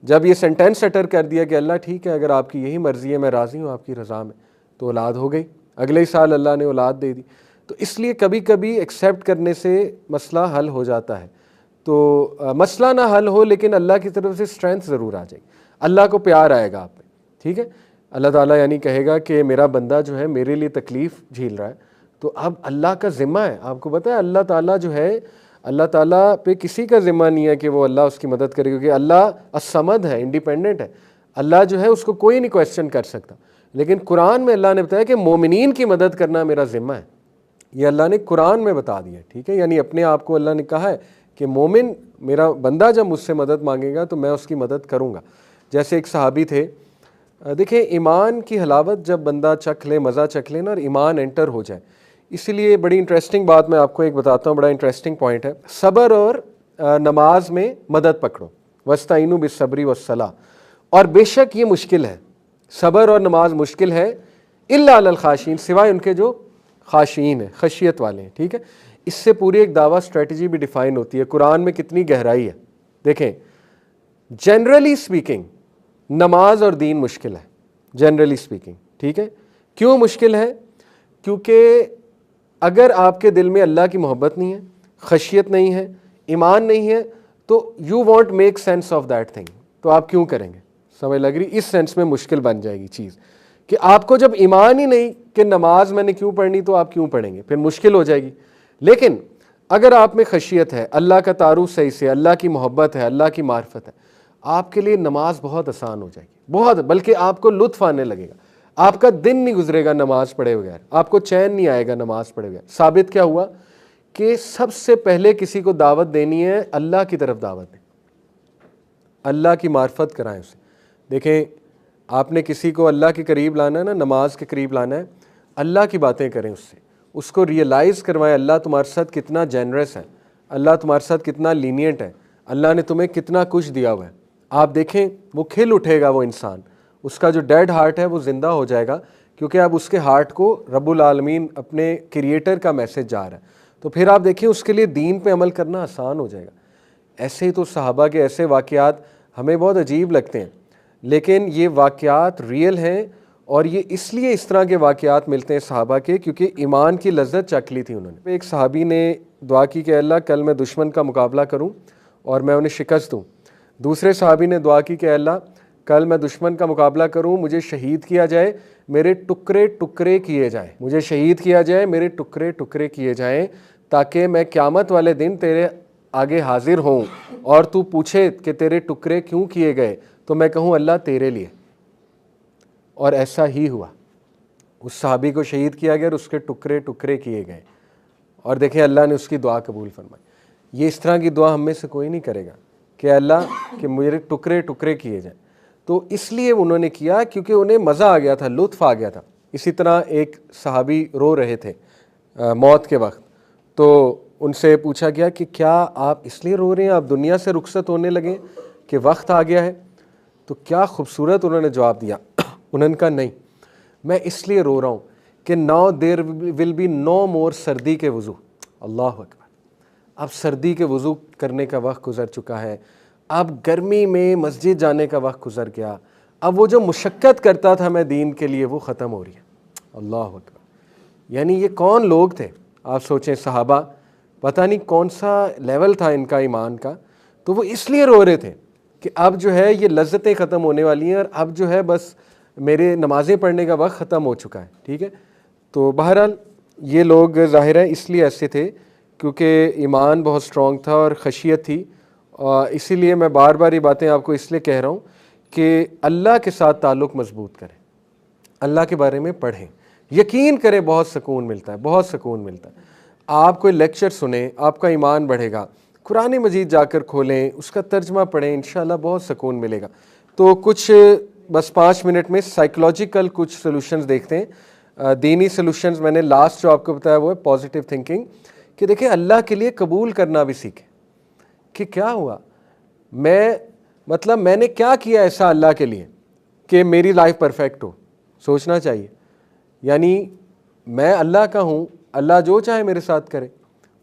[SPEAKER 1] جب یہ سینٹینس اٹر کر دیا کہ اللہ ٹھیک ہے، اگر آپ کی یہی مرضی ہے، میں راضی ہوں آپ کی رضا میں، تو اولاد ہو گئی، اگلے ہی سال اللہ نے اولاد دے دی. تو اس لیے کبھی کبھی ایکسیپٹ کرنے سے مسئلہ حل ہو جاتا ہے. تو مسئلہ نہ حل ہو لیکن اللہ کی طرف سے اسٹرینتھ ضرور آ جائے گی، اللہ کو پیار آئے گا آپ پہ، ٹھیک ہے. اللہ تعالیٰ یعنی کہے گا کہ میرا بندہ جو ہے میرے لیے تکلیف جھیل رہا ہے، تو اب اللہ کا ذمہ ہے. آپ کو پتہ ہے اللہ تعالیٰ جو ہے، اللہ تعالیٰ پہ کسی کا ذمہ نہیں ہے کہ وہ اللہ اس کی مدد کرے، کیونکہ اللہ الصمد ہے، انڈیپینڈنٹ ہے. اللہ جو ہے اس کو کوئی نہیں کویسچن کر سکتا. لیکن قرآن میں اللہ نے بتایا کہ مومنین کی مدد کرنا میرا ذمہ ہے، یہ اللہ نے قرآن میں بتا دیا، ٹھیک ہے. یعنی اپنے آپ کو اللہ نے کہا ہے کہ مومن، میرا بندہ جب مجھ سے مدد مانگے گا تو میں اس کی مدد کروں گا. جیسے ایک صحابی تھے، دیکھیں ایمان کی حلاوت جب بندہ چکھ لے، مزہ چکھ لے نا، اور ایمان انٹر ہو جائے. اسی لیے بڑی انٹرسٹنگ بات میں آپ کو ایک بتاتا ہوں، بڑا انٹرسٹنگ پوائنٹ ہے. صبر اور نماز میں مدد پکڑو، وَاسْتَعِینُوا بِالصَّبْرِ وَالصَّلَاةِ. اور بے شک یہ مشکل ہے، صبر اور نماز مشکل ہے، اِلَّا عَلَى الْخَاشِعِينَ، سوائے ان کے جو خاشعین ہیں، خشیت والے ہیں، ٹھیک ہے. اس سے پوری ایک دعویٰ اسٹریٹجی بھی ڈیفائن ہوتی ہے. قرآن میں کتنی گہرائی ہے. دیکھیں جنرلی اسپیکنگ نماز اور دین مشکل ہے، جنرلی اسپیکنگ، ٹھیک ہے. کیوں مشکل ہے؟ کیونکہ اگر آپ کے دل میں اللہ کی محبت نہیں ہے، خشیت نہیں ہے، ایمان نہیں ہے، تو you want make sense of that thing, تو آپ کیوں کریں گے؟ سمجھ لگ رہی؟ اس سینس میں مشکل بن جائے گی چیز کہ آپ کو جب ایمان ہی نہیں کہ نماز میں نے کیوں پڑھنی، تو آپ کیوں پڑھیں گے؟ پھر مشکل ہو جائے گی. لیکن اگر آپ میں خشیت ہے، اللہ کا تعارف صحیح سے، اللہ کی محبت ہے، اللہ کی معرفت ہے، آپ کے لیے نماز بہت آسان ہو جائے گی، بہت، بلکہ آپ کو لطف آنے لگے گا. آپ کا دن نہیں گزرے گا نماز پڑھے بغیر، آپ کو چین نہیں آئے گا نماز پڑھے بغیر. ثابت کیا ہوا کہ سب سے پہلے کسی کو دعوت دینی ہے، اللہ کی طرف دعوت دیں، اللہ کی معرفت کرائیں اسے. دیکھیں آپ نے کسی کو اللہ کے قریب لانا ہے نا، نماز کے قریب لانا ہے، اللہ کی باتیں کریں اس سے، اس کو ریئلائز کروائیں اللہ تمہارے ساتھ کتنا جنرس ہے، اللہ تمہارے ساتھ کتنا لینینٹ ہے، اللہ نے تمہیں کتنا کچھ دیا ہوا ہے. آپ دیکھیں وہ کھل اٹھے گا، وہ انسان، اس کا جو ڈیڈ ہارٹ ہے وہ زندہ ہو جائے گا، کیونکہ اب اس کے ہارٹ کو رب العالمین اپنے کریٹر کا میسج جا رہا ہے. تو پھر آپ دیکھیں اس کے لیے دین پہ عمل کرنا آسان ہو جائے گا. ایسے ہی تو صحابہ کے ایسے واقعات ہمیں بہت عجیب لگتے ہیں، لیکن یہ واقعات ریئل ہیں، اور یہ اس لیے اس طرح کے واقعات ملتے ہیں صحابہ کے کیونکہ ایمان کی لذت چکھ لی تھی انہوں نے. ایک صحابی نے دعا کی کہ اللہ کل میں دشمن کا مقابلہ کروں اور میں انہیں شکست دوں. دوسرے صحابی نے دعا کی کہ اللہ کل میں دشمن کا مقابلہ کروں، مجھے شہید کیا جائے، میرے ٹکڑے ٹکڑے کیے جائیں، مجھے شہید کیا جائے، میرے ٹکڑے ٹکڑے کیے جائیں، تاکہ میں قیامت والے دن تیرے آگے حاضر ہوں اور تو پوچھے کہ تیرے ٹکڑے کیوں کیے گئے، تو میں کہوں اللہ تیرے لیے. اور ایسا ہی ہوا. اس صحابی کو شہید کیا گیا اور اس کے ٹکڑے ٹکڑے کیے گئے. اور دیکھیں اللہ نے اس کی دعا قبول فرمائی. یہ اس طرح کی دعا ہم میں سے کوئی نہیں کرے گا کہ اللہ کہ میرے ٹکڑے ٹکڑے کیے جائیں. تو اس لیے انہوں نے کیا کیونکہ انہیں مزہ آ گیا تھا, لطف آ گیا تھا. اسی طرح ایک صحابی رو رہے تھے موت کے وقت, تو ان سے پوچھا گیا کہ کیا آپ اس لیے رو رہے ہیں, آپ دنیا سے رخصت ہونے لگے کہ وقت آ گیا ہے؟ تو کیا خوبصورت انہوں نے جواب دیا. انہوں نے کہا نہیں, میں اس لیے رو رہا ہوں کہ ناؤ دیر ول بی نو مور سردی کے وضو. اللہ اکبر. اب سردی کے وضو کرنے کا وقت گزر چکا ہے, اب گرمی میں مسجد جانے کا وقت گزر گیا, اب وہ جو مشقت کرتا تھا میں دین کے لیے وہ ختم ہو رہی ہے. اللہ اکبر. یعنی یہ کون لوگ تھے آپ سوچیں, صحابہ, پتہ نہیں کون سا لیول تھا ان کا ایمان کا. تو وہ اس لیے رو رہے تھے کہ اب جو ہے یہ لذتیں ختم ہونے والی ہیں اور اب جو ہے بس میرے نمازیں پڑھنے کا وقت ختم ہو چکا ہے. ٹھیک ہے, تو بہرحال یہ لوگ ظاہر ہے اس لیے ایسے تھے کیونکہ ایمان بہت سٹرونگ تھا اور خشیت تھی. اسی لیے میں بار بار یہ باتیں آپ کو اس لیے کہہ رہا ہوں کہ اللہ کے ساتھ تعلق مضبوط کریں, اللہ کے بارے میں پڑھیں, یقین کریں بہت سکون ملتا ہے, بہت سکون ملتا ہے. آپ کوئی لیکچر سنیں, آپ کا ایمان بڑھے گا. قرآن مجید جا کر کھولیں, اس کا ترجمہ پڑھیں, انشاءاللہ بہت سکون ملے گا. تو کچھ بس 5 منٹ میں سائیکلوجیکل کچھ سلوشنز دیکھتے ہیں. دینی سلوشنز میں نے لاسٹ جو آپ کو بتایا وہ ہے پازیٹیو تھنکنگ, کہ دیکھیں اللہ کے لیے قبول کرنا بھی سیکھیں کہ کیا ہوا, میں نے کیا کیا ایسا اللہ کے لیے کہ میری لائف پرفیکٹ ہو. سوچنا چاہیے. یعنی میں اللہ کا ہوں, اللہ جو چاہے میرے ساتھ کرے.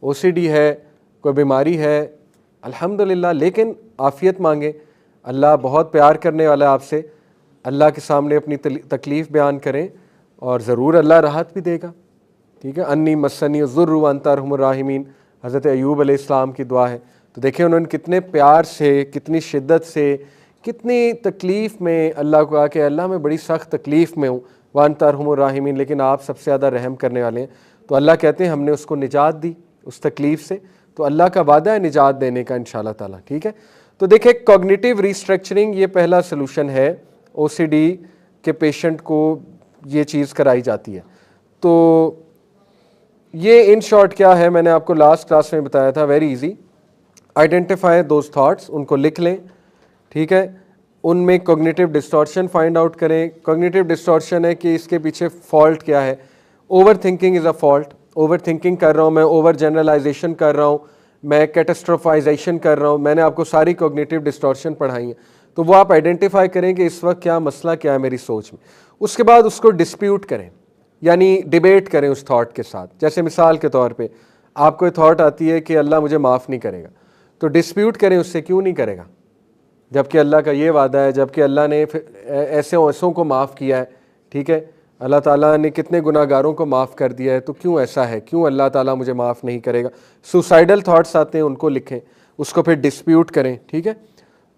[SPEAKER 1] او سی ڈی ہے, کوئی بیماری ہے, الحمدللہ, لیکن عافیت مانگے. اللہ بہت پیار کرنے والا ہے آپ سے. اللہ کے سامنے اپنی تکلیف بیان کریں اور ضرور اللہ راحت بھی دے گا. ٹھیک ہے, انی مسنی الضر وانت ارحم الراحمین, حضرت ایوب علیہ السلام کی دعا ہے. تو دیکھیں انہوں نے کتنے پیار سے, کتنی شدت سے, کتنی تکلیف میں اللہ کو کہا کہ اللہ میں بڑی سخت تکلیف میں ہوں, وانت ارحم الراحمین, لیکن آپ سب سے زیادہ رحم کرنے والے ہیں. تو اللہ کہتے ہیں ہم نے اس کو نجات دی اس تکلیف سے. تو اللہ کا وعدہ ہے نجات دینے کا انشاءاللہ تعالیٰ. ٹھیک ہے, تو دیکھیں کوگنیٹیو ریسٹرکچرنگ یہ پہلا سلوشن ہے. او سی ڈی کے پیشنٹ کو یہ چیز کرائی جاتی ہے. تو یہ ان شارٹ کیا ہے, میں نے آپ کو لاسٹ کلاس میں بتایا تھا, very easy. Identify those thoughts, ان کو لکھ لیں. ٹھیک ہے, ان میں کوگنیٹیو ڈسٹورشن فائنڈ آؤٹ کریں. کوگنیٹیو ڈسٹورشن ہے کہ اس کے پیچھے فالٹ کیا ہے. Overthinking is a fault. Overthinking کر رہا ہوں میں, اوور جنرلائزیشن کر رہا ہوں میں, کیٹاسٹروفائزیشن کر رہا ہوں. میں نے آپ کو ساری کوگنیٹیو ڈسٹورشن پڑھائی ہیں. تو وہ آپ آئیڈینٹیفائی کریں کہ اس وقت کیا مسئلہ کیا ہے میری سوچ میں. اس کے بعد اس کو ڈسپیوٹ کریں, یعنی ڈیبیٹ کریں اس تھاٹ کے ساتھ. جیسے مثال کے طور پہ آپ کو تھاٹ آتی ہے کہ اللہ مجھے معاف نہیں کرے گا, تو ڈسپیوٹ کریں اس سے, کیوں نہیں کرے گا جبکہ اللہ کا یہ وعدہ ہے, جبکہ اللہ نے ایسے ایسوں کو معاف کیا ہے. ٹھیک ہے, اللہ تعالیٰ نے کتنے گناہ گاروں کو معاف کر دیا ہے, تو کیوں ایسا ہے, کیوں اللہ تعالیٰ مجھے معاف نہیں کرے گا. سوسائڈل تھاٹس آتے ہیں, ان کو لکھیں, اس کو پھر ڈسپیوٹ کریں. ٹھیک ہے,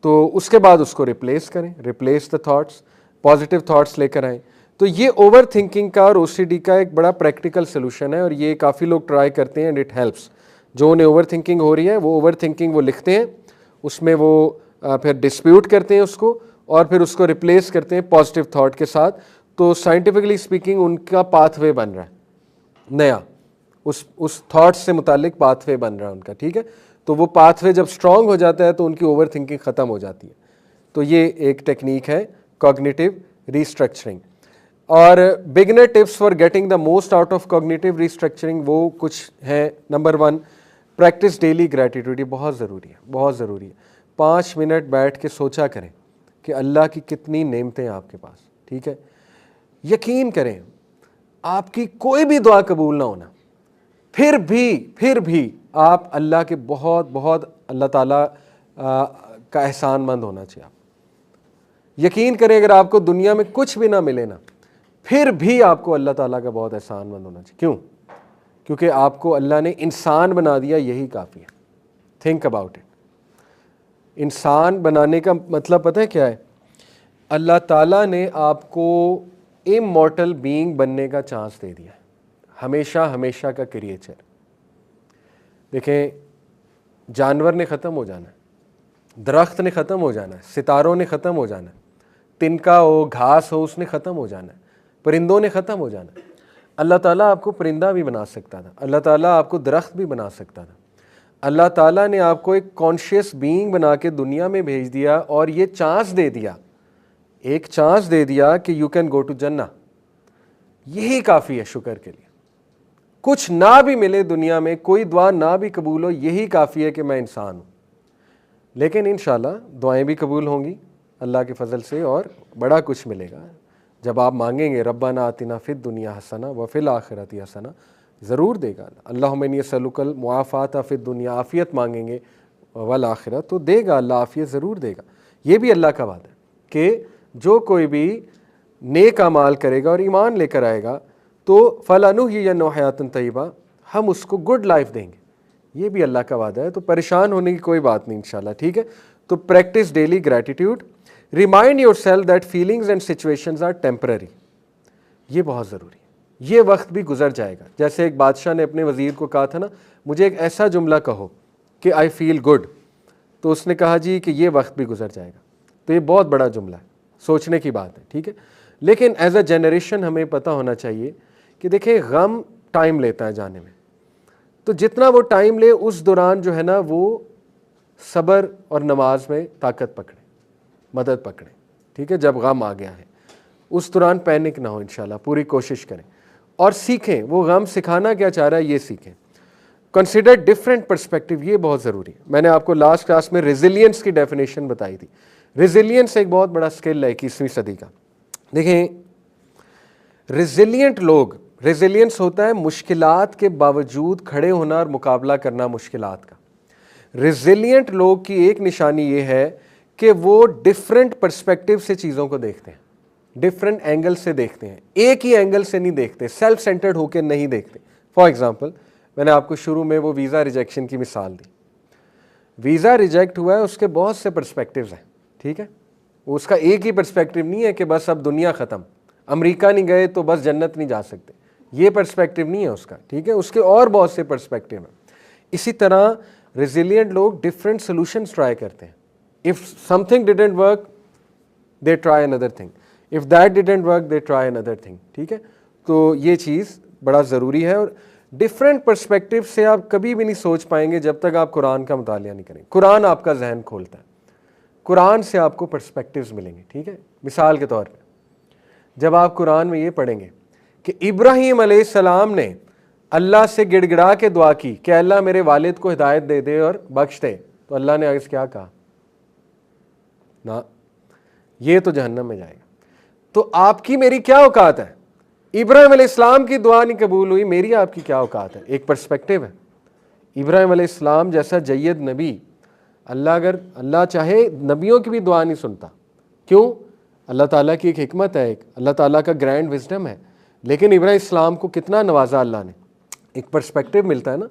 [SPEAKER 1] تو اس کے بعد اس کو ریپلیس کریں, replace the thoughts, positive thoughts لے کر آئیں. تو یہ اوور تھنکنگ کا اور او سی ڈی کا ایک بڑا پریکٹیکل سلوشن ہے, اور یہ کافی لوگ ٹرائی کرتے ہیں اینڈ اٹ ہیلپس. جو انہیں اوور تھنکنگ ہو رہی ہے وہ اوور تھنکنگ وہ لکھتے ہیں, اس میں وہ پھر ڈسپیوٹ کرتے ہیں اس کو, اور پھر اس کو ریپلیس کرتے ہیں پازیٹیو تھاٹ کے ساتھ. تو سائنٹیفکلی اسپیکنگ ان کا پاتھ وے بن رہا ہے نیا, اس تھاٹ سے متعلق پاتھ وے بن رہا ہے ان کا. ٹھیک ہے, تو وہ پاتھ وے جب اسٹرانگ ہو جاتا ہے تو ان کی اوور تھنکنگ ختم ہو جاتی ہے. تو یہ ایک ٹیکنیک ہے کوگنیٹیو ریسٹرکچرنگ. اور beginner tips for getting the most out of cognitive restructuring وہ کچھ ہیں. Number 1, practice daily gratitude. یہ بہت ضروری ہے, بہت ضروری ہے. 5 منٹ بیٹھ کے سوچا کریں کہ اللہ کی کتنی نعمتیں ہیں آپ کے پاس. ٹھیک ہے, یقین کریں آپ کی کوئی بھی دعا قبول نہ ہونا, پھر بھی آپ اللہ کے بہت بہت اللہ تعالیٰ کا احسان مند ہونا چاہیے. آپ یقین کریں اگر آپ کو دنیا میں کچھ بھی نہ ملے نا, پھر بھی آپ کو اللہ تعالیٰ کا بہت احسان مند ہونا چاہیے. کیوں؟ کیونکہ آپ کو اللہ نے انسان بنا دیا, یہی کافی ہے. Think about it. انسان بنانے کا مطلب پتہ ہے کیا ہے؟ اللہ تعالیٰ نے آپ کو امورٹل بینگ بننے کا چانس دے دیا ہے, ہمیشہ ہمیشہ کا کریچر. دیکھیں جانور نے ختم ہو جانا ہے, درخت نے ختم ہو جانا ہے, ستاروں نے ختم ہو جانا ہے, تنکا ہو, گھاس ہو, اس نے ختم ہو جانا ہے, پرندوں نے ختم ہو جانا ہے. اللہ تعالیٰ آپ کو پرندہ بھی بنا سکتا تھا, اللہ تعالیٰ آپ کو درخت بھی بنا سکتا تھا. اللہ تعالیٰ نے آپ کو ایک کانشیس بینگ بنا کے دنیا میں بھیج دیا اور یہ چانس دے دیا, ایک چانس دے دیا کہ یو کین گو ٹو جنہ. یہی کافی ہے شکر کے لیے. کچھ نہ بھی ملے دنیا میں, کوئی دعا نہ بھی قبول ہو, یہی کافی ہے کہ میں انسان ہوں. لیکن انشاءاللہ دعائیں بھی قبول ہوں گی اللہ کے فضل سے, اور بڑا کچھ ملے گا جب آپ مانگیں گے. ربنا آتنا فی الدنیا حسنہ وفی الآخرۃ حسنہ, ضرور دے گا. اللہم انی اسألک المعافاۃ فی الدنیا, عافیت مانگیں گے والآخرہ تو دے گا اللہ, عافیت ضرور دے گا. یہ بھی اللہ کا وعدہ ہے کہ جو کوئی بھی نیک اعمال کرے گا اور ایمان لے کر آئے گا تو فَلَنُحْيِيَنَّهُ حَيَاةً طَيِّبَةً, ہم اس کو گڈ لائف دیں گے. یہ بھی اللہ کا وعدہ ہے, تو پریشان ہونے کی کوئی بات نہیں انشاءاللہ. ٹھیک ہے, تو practice daily gratitude. Remind your self that feelings and situations are temporary. یہ بہت ضروری ہے, یہ وقت بھی گزر جائے گا. جیسے ایک بادشاہ نے اپنے وزیر کو کہا تھا نا, مجھے ایک ایسا جملہ کہو کہ آئی فیل گڈ, تو اس نے کہا جی کہ یہ وقت بھی گزر جائے گا. تو یہ بہت بڑا جملہ ہے, سوچنے کی بات ہے. ٹھیک ہے, لیکن ایز اے جنریشن ہمیں پتہ ہونا چاہیے کہ دیکھیں غم ٹائم لیتا ہے جانے میں, تو جتنا وہ ٹائم لے اس دوران جو ہے نا وہ صبر اور نماز میں طاقت پکڑیں, مدد پکڑیں. ٹھیک ہے, جب غم آ گیا ہے اس دوران پینک نہ ہو, انشاءاللہ پوری کوشش کریں اور سیکھیں. وہ غم سکھانا کیا چاہ رہا ہے یہ سیکھیں. کنسیڈر ڈفرینٹ پرسپیکٹو, یہ بہت ضروری ہے. میں نے آپ کو لاسٹ کلاس میں ریزیلینس کی ڈیفینیشن بتائی تھی. ریزیلینس ایک بہت بڑا اسکل ہے 21ویں صدی کا. دیکھیں ریزیلینٹ لوگ, ریزیلینس ہوتا ہے مشکلات کے باوجود کھڑے ہونا اور مقابلہ کرنا مشکلات کا. ریزیلینٹ لوگ کی ایک نشانی یہ ہے کہ وہ ڈفرینٹ پرسپیکٹو سے چیزوں کو دیکھتے ہیں, ڈفرینٹ اینگل سے دیکھتے ہیں, ایک ہی اینگل سے نہیں دیکھتے, سیلف سینٹرڈ ہو کے نہیں دیکھتے. فار ایگزامپل میں نے آپ کو شروع میں وہ ویزا ریجیکشن کی مثال دی. ویزا ریجیکٹ ہوا ہے, اس کے بہت سے پرسپیکٹیوز ہیں. ٹھیک ہے, وہ اس کا ایک ہی پرسپیکٹیو نہیں ہے کہ بس اب دنیا ختم, امریکہ نہیں گئے تو بس جنت نہیں جا سکتے, یہ پرسپیکٹیو نہیں ہے اس کا. ٹھیک ہے, اس کے اور بہت سے پرسپیکٹیو ہیں. اسی طرح ریزیلینٹ لوگ ڈفرینٹ سولوشنز ٹرائی کرتے ہیں. If some thing didn't work they try another thing, if that didn't work they try another thing. ٹھیک ہے, تو یہ چیز بڑا ضروری ہے. اور ڈفرینٹ پرسپیکٹیو سے آپ کبھی بھی نہیں سوچ پائیں گے جب تک آپ قرآن کا مطالعہ نہیں کریں. قرآن آپ کا ذہن کھولتا ہے, قرآن سے آپ کو پرسپیکٹیوز ملیں گے. ٹھیک ہے, مثال کے طور پہ جب آپ قرآن میں یہ پڑھیں گے کہ ابراہیم علیہ السلام نے اللہ سے گڑ گڑا کے دعا کی کہ اللہ میرے والد کو ہدایت دے دے اور بخش دے, تو اللہ نے عز کیا کہا, نہ یہ تو جہنم میں جائے گا. تو آپ کی میری کیا اوقات ہے؟ ابراہیم علیہ السلام کی دعا نہیں قبول ہوئی, میری آپ کی کیا اوقات ہے؟ ایک پرسپیکٹیو ہے. ابراہیم علیہ السلام جیسا جید نبی, اللہ چاہے نبیوں کی بھی دعا نہیں سنتا. کیوں؟ اللہ تعالیٰ کی ایک حکمت ہے, ایک اللہ تعالیٰ کا گرینڈ وزڈم ہے. لیکن ابراہیم السلام کو کتنا نوازا اللہ نے, ایک پرسپیکٹیو ملتا ہے نا.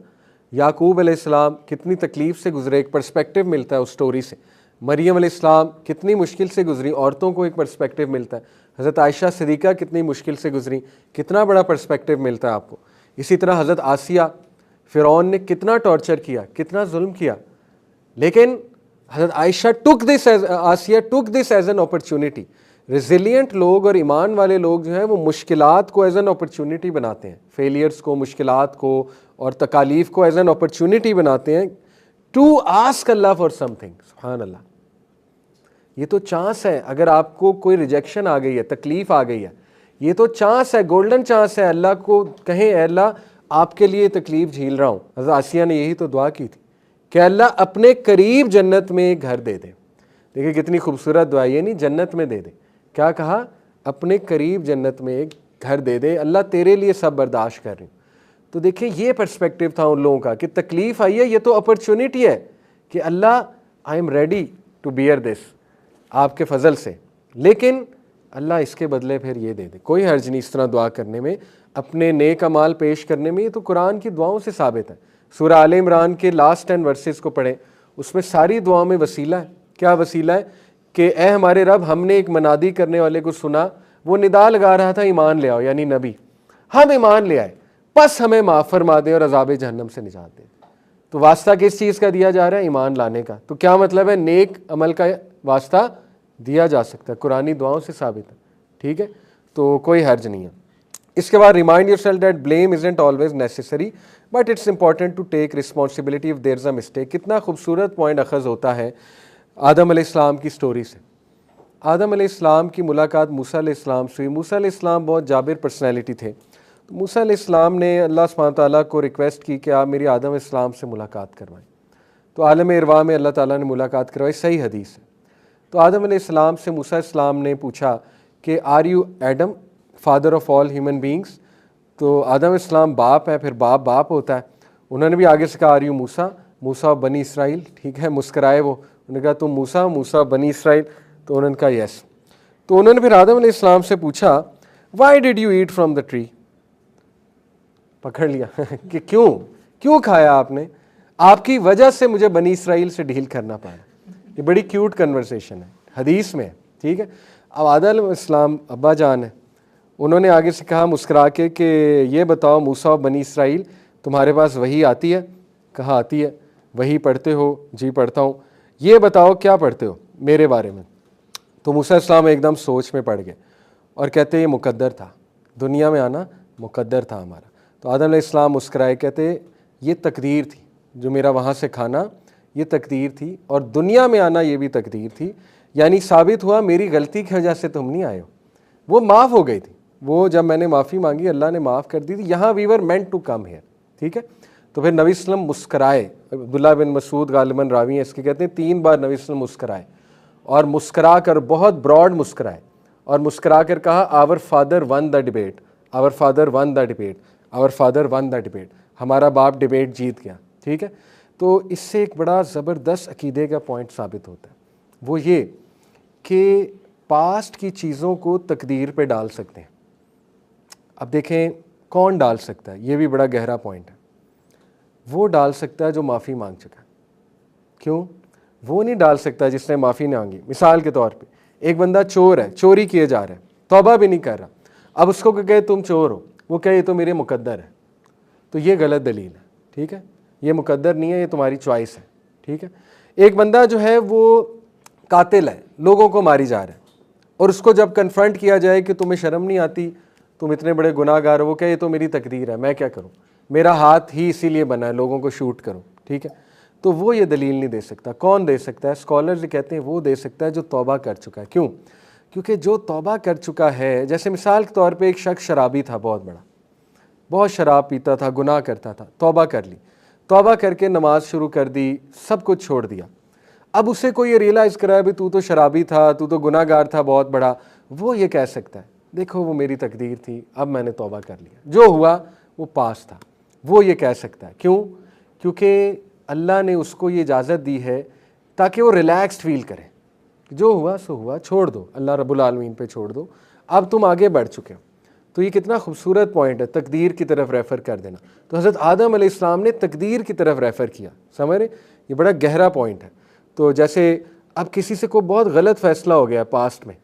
[SPEAKER 1] یعقوب علیہ السلام کتنی تکلیف سے گزرے, ایک پرسپیکٹیو ملتا ہے اس سٹوری سے. مریم علیہ السلام کتنی مشکل سے گزری, عورتوں کو ایک پرسپیکٹیو ملتا ہے. حضرت عائشہ صدیقہ کتنی مشکل سے گزری, کتنا بڑا پرسپیکٹیو ملتا ہے آپ کو. اسی طرح حضرت آسیہ, فرعون نے کتنا ٹارچر کیا, کتنا ظلم کیا, لیکن حضرت عائشہ آسیہ ٹک دس ایز این اپرچونٹی. ریزیلینٹ لوگ اور ایمان والے لوگ جو ہیں وہ مشکلات کو ایز این اپرچونٹی بناتے ہیں, فیلیئرز کو, مشکلات کو اور تکالیف کو ایز این اپرچونٹی بناتے ہیں to ask Allah for something. سبحان اللہ, یہ تو چانس ہے. اگر آپ کو کوئی ریجیکشن آ گئی ہے, تکلیف آ گئی ہے, یہ تو چانس ہے, گولڈن چانس ہے. اللہ کو کہیں اے اللہ آپ کے لیے تکلیف جھیل رہا ہوں. حضرت آسیہ نے یہی تو دعا کی تھی کہ اللہ اپنے قریب جنت میں ایک گھر دے دے. دیکھیں کتنی خوبصورت دعا, یہ نہیں جنت میں دے دے, کیا کہا, اپنے قریب جنت میں ایک گھر دے دے, اللہ تیرے لیے سب برداشت کر رہی ہوں. تو دیکھیں یہ پرسپیکٹیو تھا ان لوگوں کا کہ تکلیف آئی ہے, یہ تو اپرچونٹی ہے کہ Allah I am ready to bear this آپ کے فضل سے, لیکن اللہ اس کے بدلے پھر یہ دے دے. کوئی حرج نہیں اس طرح دعا کرنے میں, اپنے نیک اعمال پیش کرنے میں. یہ تو قرآن کی دعاؤں سے ثابت ہے. سورہ آل عمران کے لاسٹ 10 ورسز کو پڑھیں, اس میں ساری دعاؤں میں وسیلہ ہے. کیا وسیلہ ہے؟ کہ اے ہمارے رب, ہم نے ایک منادی کرنے والے کو سنا, وہ ندا لگا رہا تھا ایمان لے آؤ, یعنی نبی. ہم ایمان لے آئے, پس ہمیں معاف فرما دے اور عذاب جہنم سے نجات دے. تو واسطہ کس چیز کا دیا جا رہا ہے؟ ایمان لانے کا. تو کیا مطلب ہے؟ نیک عمل کا واسطہ دیا جا سکتا ہے, قرآنی دعاؤں سے ثابت ہے, ٹھیک ہے, تو کوئی حرج نہیں ہے. اس کے بعد remind your self that blame isn't always necessary but it's important to take responsibility if there is a mistake. کتنا خوبصورت پوائنٹ اخذ ہوتا ہے آدم علیہ السلام کی سٹوری سے. آدم علیہ السلام کی ملاقات موسیٰ علیہ السلام سے ہوئی. موسیٰ علیہ السلام بہت جابر پرسنالٹی تھے. تو موسیٰ علیہ السلام نے اللہ سبحانہ تعالیٰ کو ریکویسٹ کی کہ آپ میری آدم علیہ السلام سے ملاقات کروائیں. تو عالم ارواح میں اللہ تعالیٰ نے ملاقات کروائی, صحیح حدیث ہے. تو آدم علیہ السلام سے موسیٰ علیہ السلام نے پوچھا کہ are you Adam father of all human beings. تو آدم علیہ السلام باپ ہے, پھر باپ ہوتا ہے. انہوں نے بھی آگے سے کہا آر یو موسیٰ بنی اسرائیل, ٹھیک ہے, مسکرائے وہ, انہوں نے کہا تم موسیٰ بنی اسرائیل, تو انہوں نے کہا یس. تو انہوں نے پھر آدم علیہ السلام سے پوچھا why did you eat from the tree, پکڑ لیا کہ کیوں کھایا آپ نے, آپ کی وجہ سے مجھے بنی اسرائیل سے ڈیل کرنا پڑا. یہ بڑی کیوٹ کنورسیشن ہے, حدیث میں ہے, ٹھیک ہے. اب آدم علیہ السلام ابا جان ہے, انہوں نے آگے سے کہا مسکرا کے کہ یہ بتاؤ موسیٰ بنی اسرائیل تمہارے پاس وحی آتی ہے, کہا آتی ہے. وحی پڑھتے ہو, جی پڑھتا ہوں. یہ بتاؤ کیا پڑھتے ہو میرے بارے میں. تو موسیٰ علیہ السلام ایک دم سوچ میں پڑ گئے اور کہتے یہ مقدر تھا, دنیا میں آنا مقدر تھا ہمارا. تو آدم علیہ السلام مسکرائے, کہتے یہ تقدیر تھی, جو میرا وہاں سے کھانا یہ تقدیر تھی, اور دنیا میں آنا یہ بھی تقدیر تھی. یعنی ثابت ہوا میری غلطی کی وجہ سے تم نہیں آئے ہو, وہ معاف ہو گئی تھی. وہ جب میں نے معافی مانگی اللہ نے معاف کر دی تھی. یہاں وی ور مینٹ ٹو کم ہیئر, ٹھیک ہے. تو پھر نبی صلی اللہ علیہ وسلم مسکرائے. عبداللہ بن مسعود غالباً راوی ہیں اس کے, کہتے ہیں 3 بار نبی صلی اللہ علیہ وسلم مسکرائے, اور مسکرا کر بہت براڈ مسکرائے, اور مسکرا کر کہا our father won the debate, our father won the debate, our father won the debate, ہمارا باپ ڈبیٹ جیت گیا, ٹھیک ہے. تو اس سے ایک بڑا زبردست عقیدے کا پوائنٹ ثابت ہوتا ہے, وہ یہ کہ پاسٹ کی چیزوں کو تقدیر پہ ڈال سکتے ہیں. اب دیکھیں کون ڈال سکتا ہے, یہ بھی بڑا گہرا پوائنٹ ہے. وہ ڈال سکتا ہے جو معافی مانگ چکا ہے. کیوں؟ وہ نہیں ڈال سکتا جس نے معافی نہ مانگی. مثال کے طور پہ ایک بندہ چور ہے, چوری کیے جا رہا ہے, توبہ بھی نہیں کر رہا. اب اس کو کہے تم چور ہو, وہ کہے یہ تو میرے مقدر ہے, تو یہ غلط دلیل ہے, ٹھیک ہے. یہ مقدر نہیں ہے, یہ تمہاری چوائس ہے, ٹھیک ہے. ایک بندہ جو ہے وہ قاتل ہے, لوگوں کو ماری جا رہا ہے, اور اس کو جب کنفرنٹ کیا جائے کہ تمہیں شرم نہیں آتی, تم اتنے بڑے گناہ گار ہو, وہ کہے یہ تو میری تقدیر ہے, میں کیا کروں, میرا ہاتھ ہی اسی لیے بنا ہے لوگوں کو شوٹ کروں, ٹھیک ہے. تو وہ یہ دلیل نہیں دے سکتا. کون دے سکتا ہے؟ اسکالرز کہتے ہیں وہ دے سکتا ہے جو توبہ کر چکا ہے. کیوں؟ کیونکہ جو توبہ کر چکا ہے, جیسے مثال کے طور پہ ایک شخص شرابی تھا, بہت بڑا, بہت شراب پیتا تھا, گناہ کرتا تھا, توبہ کر لی, توبہ کر کے نماز شروع کر دی, سب کچھ چھوڑ دیا. اب اسے کوئی یہ ریئلائز کرا ہے بھی تو شرابی تھا, تو گناہ گار تھا بہت بڑا, وہ یہ کہہ سکتا ہے دیکھو وہ میری تقدیر تھی, اب میں نے توبہ کر لیا, جو ہوا وہ پاس تھا. وہ یہ کہہ سکتا ہے. کیوں؟ کیونکہ اللہ نے اس کو یہ اجازت دی ہے تاکہ وہ ریلیکسڈ فیل کرے, جو ہوا سو ہوا, چھوڑ دو, اللہ رب العالمین پہ چھوڑ دو, اب تم آگے بڑھ چکے ہو. تو یہ کتنا خوبصورت پوائنٹ ہے, تقدیر کی طرف ریفر کر دینا. تو حضرت آدم علیہ السلام نے تقدیر کی طرف ریفر کیا, سمجھ رہے, یہ بڑا گہرا پوائنٹ ہے. تو جیسے اب کسی سے کوئی بہت غلط فیصلہ ہو گیا پاسٹ میں,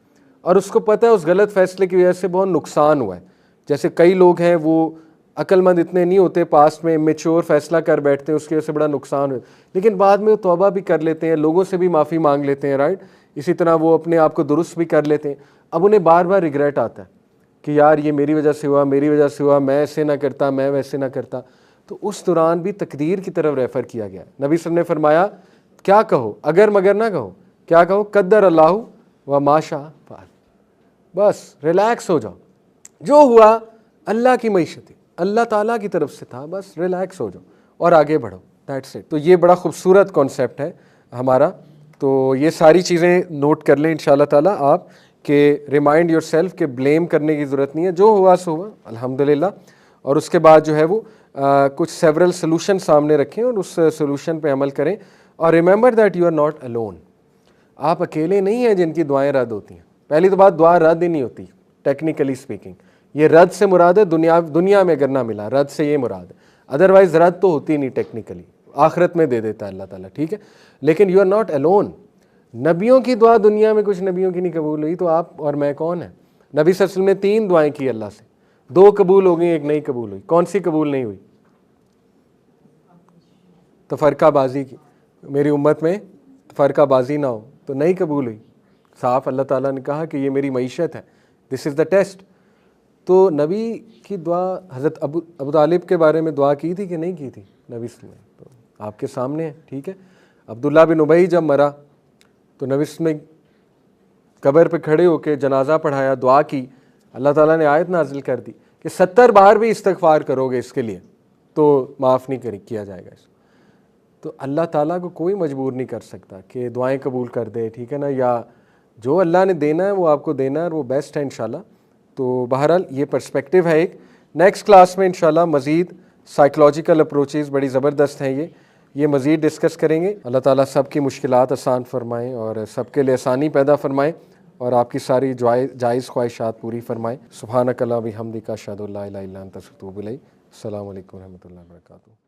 [SPEAKER 1] اور اس کو پتہ ہے اس غلط فیصلے کی وجہ سے بہت نقصان ہوا ہے. جیسے کئی لوگ ہیں وہ عقل مند اتنے نہیں ہوتے, پاسٹ میں میچور فیصلہ کر بیٹھتے ہیں, اس کی وجہ سے بڑا نقصان ہوا, لیکن بعد میں وہ توبہ بھی کر لیتے ہیں, لوگوں سے بھی معافی مانگ لیتے ہیں, رائٹ. اسی طرح وہ اپنے آپ کو درست بھی کر لیتے ہیں. اب انہیں بار بار ریگریٹ آتا ہے کہ یار یہ میری وجہ سے ہوا, میری وجہ سے ہوا, میں ایسے نہ کرتا, میں ویسے نہ کرتا. تو اس دوران بھی تقدیر کی طرف ریفر کیا گیا. نبی صلی اللہ علیہ وسلم نے فرمایا کیا کہو, اگر مگر نہ کہو, کیا کہو, قدر اللہ و ما شاء فعل, بس ریلیکس ہو جاؤ, جو ہوا اللہ کی معیشت ہے, اللہ تعالیٰ کی طرف سے تھا, بس ریلیکس ہو جاؤ اور آگے بڑھو, دیٹس اٹ. تو یہ بڑا خوبصورت کانسیپٹ ہے ہمارا. تو یہ ساری چیزیں نوٹ کر لیں انشاءاللہ تعالیٰ آپ, کہ ریمائنڈ یور سیلف کہ بلیم کرنے کی ضرورت نہیں ہے, جو ہوا سو ہوا الحمدللہ. اور اس کے بعد جو ہے وہ کچھ سیورل سلوشن سامنے رکھیں اور اس سلوشن پہ عمل کریں. اور remember that you are not alone, آپ اکیلے نہیں ہیں جن کی دعائیں رد ہوتی ہیں. پہلی تو بات دعا رد ہی نہیں ہوتی ٹیکنیکلی اسپیکنگ, یہ رد سے مراد ہے دنیا میں اگر نہ ملا, رد سے یہ مراد ہے, ادروائز رد تو ہوتی نہیں ٹیکنیکلی, آخرت میں دے دیتا ہے اللہ تعالیٰ, ٹھیک ہے. لیکن یو آر ناٹ الون. نبیوں کی دعا دنیا میں کچھ نبیوں کی نہیں قبول ہوئی, تو آپ اور میں کون ہیں؟ نبی صلی اللہ علیہ وسلم نے 3 دعائیں کی اللہ سے, 2 قبول ہو گئی, 1 نہیں قبول ہوئی. کون سی قبول نہیں ہوئی؟ تو فرقہ بازی کی, میری امت میں فرقہ بازی نہ ہو, تو نہیں قبول ہوئی. صاف اللہ تعالیٰ نے کہا کہ یہ میری معیشت ہے, دس از دا ٹیسٹ. تو نبی کی دعا, حضرت ابو طالب کے بارے میں دعا کی تھی کہ نہیں کی تھی نبی صلی اللہ علیہ وسلم؟ تو آپ کے سامنے ہے, ٹھیک ہے. عبداللہ بن ابی جب مرا تو نبی صلی اللہ علیہ وسلم قبر پہ کھڑے ہو کے جنازہ پڑھایا, دعا کی, اللہ تعالیٰ نے آیت نازل کر دی کہ 70 بار بھی استغفار کرو گے اس کے لیے تو معاف نہیں کیا جائے گا اس کو. تو اللہ تعالیٰ کو کوئی مجبور نہیں کر سکتا کہ دعائیں قبول کر دے, ٹھیک ہے نا, یا جو اللہ نے دینا ہے وہ آپ کو دینا ہے اور وہ بیسٹ ہے انشاءاللہ. تو بہرحال یہ پرسپیکٹیو ہے ایک. نیکسٹ کلاس میں انشاءاللہ مزید سائیکلوجیکل اپروچز بڑی زبردست ہیں, یہ مزید ڈسکس کریں گے. اللہ تعالیٰ سب کی مشکلات آسان فرمائیں اور سب کے لیے آسانی پیدا فرمائیں اور آپ کی ساری جائز خواہشات پوری فرمائیں. سبحانک اللہم و بحمدک اشہد ان لا الہ الا انت استغفرک و اتوب الیک. السلام علیکم و رحمۃ اللہ وبرکاتہ.